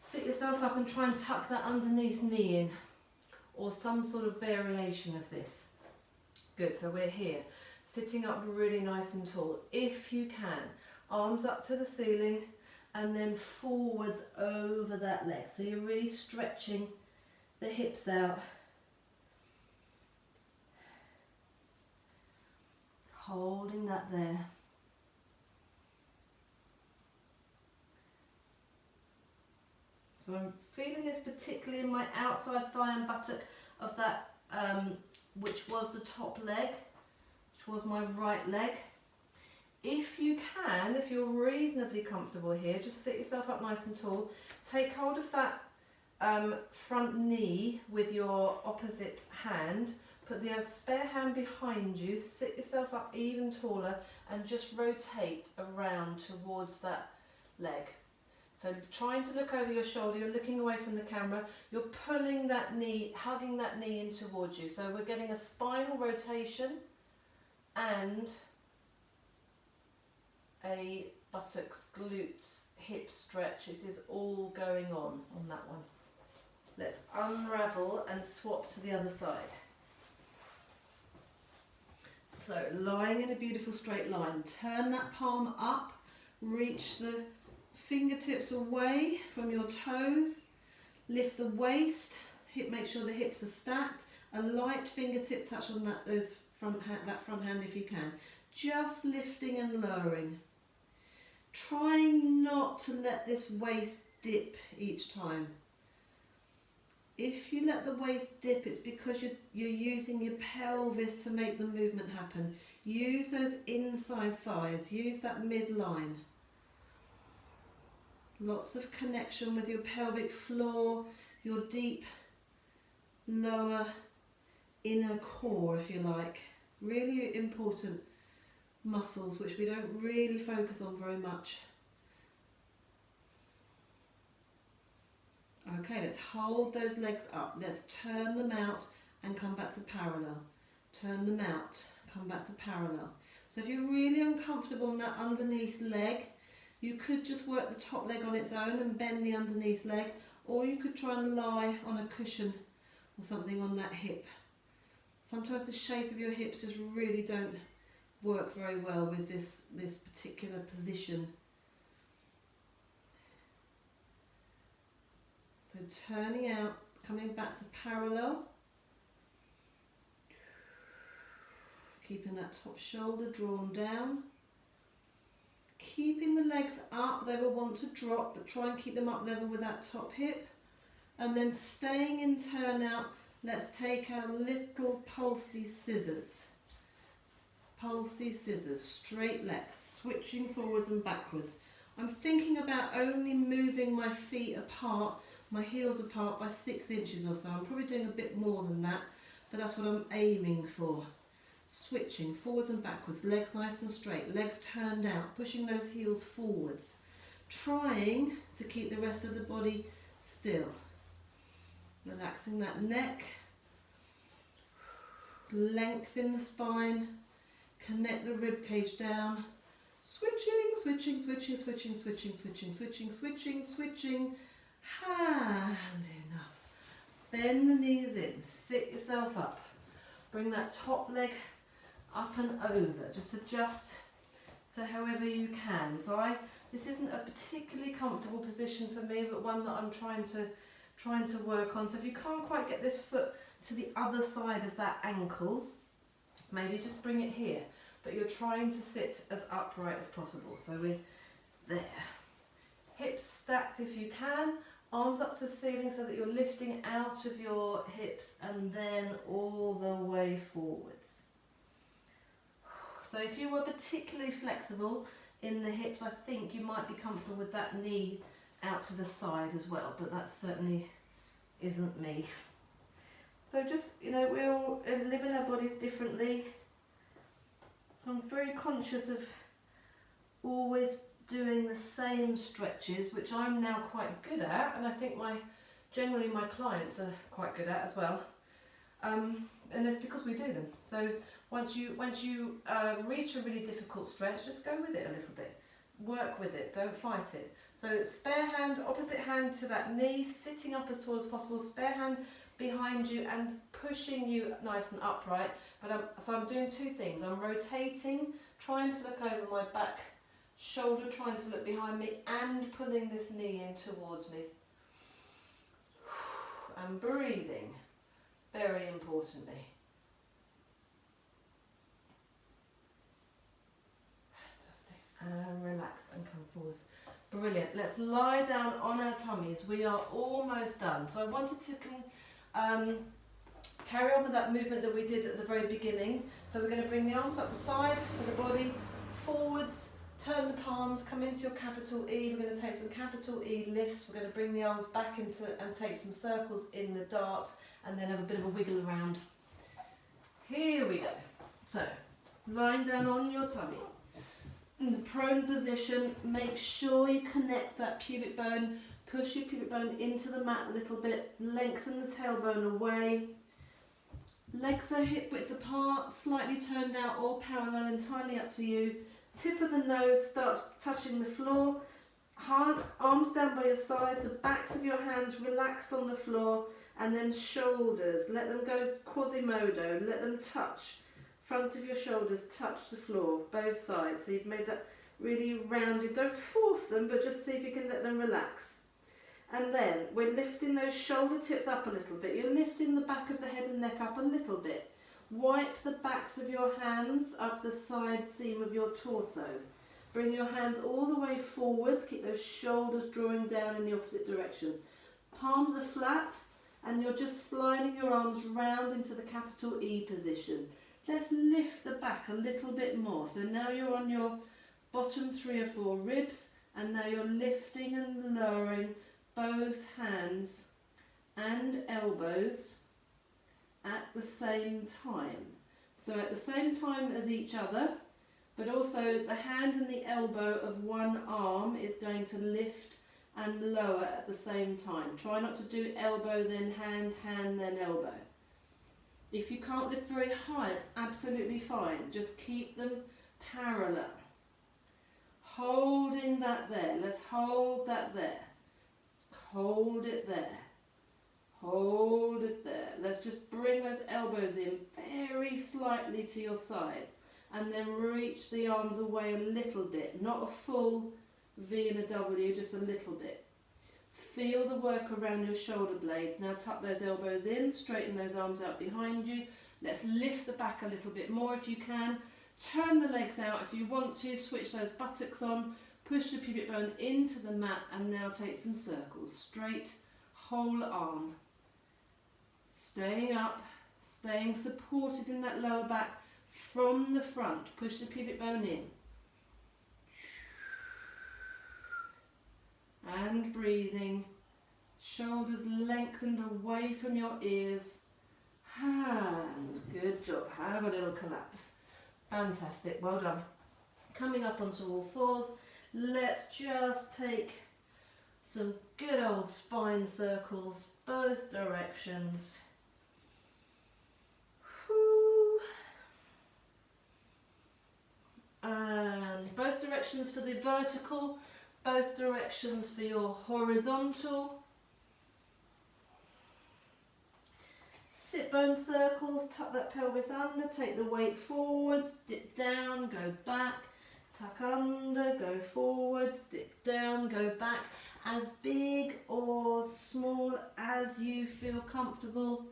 S2: Sit yourself up and try and tuck that underneath knee in, or some sort of variation of this. Good, so we're here. Sitting up really nice and tall. If you can, arms up to the ceiling and then forwards over that leg. So you're really stretching the hips out. Holding that there. So I'm feeling this particularly in my outside thigh and buttock of that, which was the top leg, which was my right leg. If you can, if you're reasonably comfortable here, just sit yourself up nice and tall. Take hold of that front knee with your opposite hand. Put the spare hand behind you. Sit yourself up even taller and just rotate around towards that leg. So trying to look over your shoulder, you're looking away from the camera, you're pulling that knee, hugging that knee in towards you. So we're getting a spinal rotation and a buttocks, glutes, hip stretch. It is all going on that one. Let's unravel and swap to the other side. So lying in a beautiful straight line, turn that palm up, reach the fingertips away from your toes, lift the waist, make sure the hips are stacked, a light fingertip touch on that front hand if you can. Just lifting and lowering. Trying not to let this waist dip each time. If you let the waist dip, it's because you're using your pelvis to make the movement happen. Use those inside thighs, use that midline. Lots of connection with your pelvic floor, your deep lower inner core, if you like. Really important muscles which we don't really focus on very much. Okay, let's hold those legs up. Let's turn them out and come back to parallel. Turn them out, come back to parallel. So if you're really uncomfortable in that underneath leg, you could just work the top leg on its own and bend the underneath leg, or you could try and lie on a cushion or something on that hip. Sometimes the shape of your hips just really don't work very well with this particular position. So turning out, coming back to parallel, keeping that top shoulder drawn down. Keeping the legs up, they will want to drop, but try and keep them up level with that top hip. And then staying in turn out, let's take our little pulsy scissors. Pulsy scissors, straight legs, switching forwards and backwards. I'm thinking about only moving my feet apart, my heels apart by 6 inches or so. I'm probably doing a bit more than that, but that's what I'm aiming for.
S1: switching forwards and backwards, legs nice and straight, legs turned out, pushing those heels forwards, trying to keep the rest of the body still. Relaxing that neck, lengthen the spine, connect the rib cage down, switching, switching, switching, switching, switching, switching, switching, switching, switching, hand enough. Bend the knees in, sit yourself up, bring that top leg up and over, just adjust to however you can. So this isn't a particularly comfortable position for me, but one that I'm trying to work on. So if you can't quite get this foot to the other side of that ankle, maybe just bring it here, but you're trying to sit as upright as possible. So we're there. Hips stacked if you can, arms up to the ceiling so that you're lifting out of your hips and then all the way forwards. So if you were particularly flexible in the hips, I think you might be comfortable with that knee out to the side as well, but that certainly isn't me. So just, you know, we all live in our bodies differently. I'm very conscious of always doing the same stretches, which I'm now quite good at, and I think generally my clients are quite good at as well. And that's because we do them. So once you reach a really difficult stretch, just go with it a little bit. Work with it, don't fight it. So spare hand, opposite hand to that knee, sitting up as tall as possible, spare hand behind you and pushing you nice and upright. But so I'm doing two things. I'm rotating, trying to look over my back shoulder, trying to look behind me, and pulling this knee in towards me. And breathing, very importantly. Fantastic. And relax and come forwards. Brilliant. Let's lie down on our tummies. We are almost done. So I wanted to carry on with that movement that we did at the very beginning. So we're going to bring the arms up the side of the body, forwards, turn the palms, come into your capital E. We're going to take some capital E lifts. We're going to bring the arms back into and take some circles in the dart, and then have a bit of a wiggle around. Here we go. So lying down on your tummy. In the prone position, make sure you connect that pubic bone, push your pubic bone into the mat a little bit, lengthen the tailbone away. Legs are hip width apart, slightly turned out or parallel, entirely up to you. Tip of the nose starts touching the floor. Arms down by your sides, the backs of your hands relaxed on the floor, and then shoulders. Let them go Quasimodo, let them touch. Front of your shoulders touch the floor, both sides. So you've made that really rounded. Don't force them, but just see if you can let them relax. And then we're lifting those shoulder tips up a little bit. You're lifting the back of the head and neck up a little bit. Wipe the backs of your hands up the side seam of your torso. Bring your hands all the way forwards. Keep those shoulders drawing down in the opposite direction. Palms are flat, and you're just sliding your arms round into the capital E position. Let's lift the back a little bit more. So now you're on your bottom 3 or 4 ribs, and now you're lifting and lowering both hands and elbows at the same time. So at the same time as each other, but also the hand and the elbow of one arm is going to lift and lower at the same time. Try not to do elbow then hand, hand then elbow. If you can't lift very high, it's absolutely fine. Just keep them parallel. Holding that there. Let's hold that there. Hold it there. Hold it there. Let's just bring those elbows in very slightly to your sides, and then reach the arms away a little bit. Not a full V and a W, just a little bit. Feel the work around your shoulder blades. Now tuck those elbows in, straighten those arms out behind you. Let's lift the back a little bit more if you can. Turn the legs out if you want to. Switch those buttocks on. Push the pubic bone into the mat, and now take some circles. Straight, whole arm. Staying up, staying supported in that lower back from the front. Push the pubic bone in. And breathing. Shoulders lengthened away from your ears.
S2: And good job. Have a little collapse. Fantastic. Well done. Coming up onto all fours. Let's just take some good old spine circles, both directions. Whew. And both directions for the vertical, both directions for your horizontal. Sit bone circles, tuck that pelvis under, take the weight forwards, dip down, go back, tuck under, go forwards, dip down, go back. As big or small as you feel comfortable.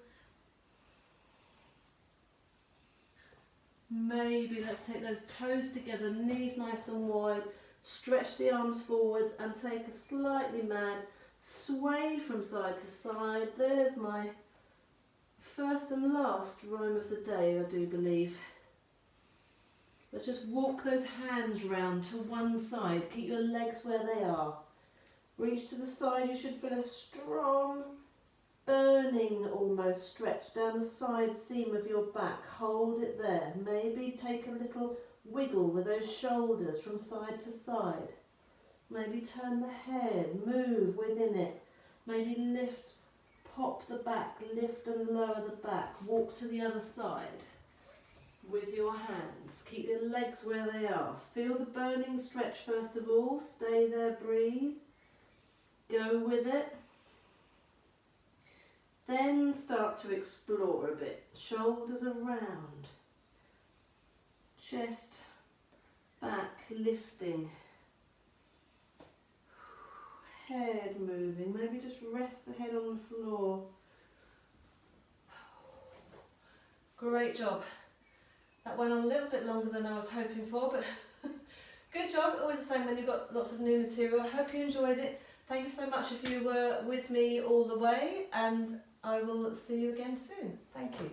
S2: Maybe let's take those toes together, knees nice and wide, stretch the arms forwards and take a slightly mad sway from side to side. There's my first and last rhyme of the day, I do believe. Let's just walk those hands round to one side. Keep your legs where they are. Reach to the side. You should feel a strong, burning almost stretch down the side seam of your back. Hold it there. Maybe take a little wiggle with those shoulders from side to side. Maybe turn the head, move within it. Maybe lift, pop the back, lift and lower the back. Walk to the other side with your hands. Keep your legs where they are. Feel the burning stretch first of all. Stay there, breathe. Go with it. Then start to explore a bit. Shoulders around. Chest, back, lifting. Head moving. Maybe just rest the head on the floor. Great job. That went on a little bit longer than I was hoping for, but good job. Always the same when you've got lots of new material. I hope you enjoyed it. Thank you so much if you were with me all the way, and I will see you again soon. Thank you.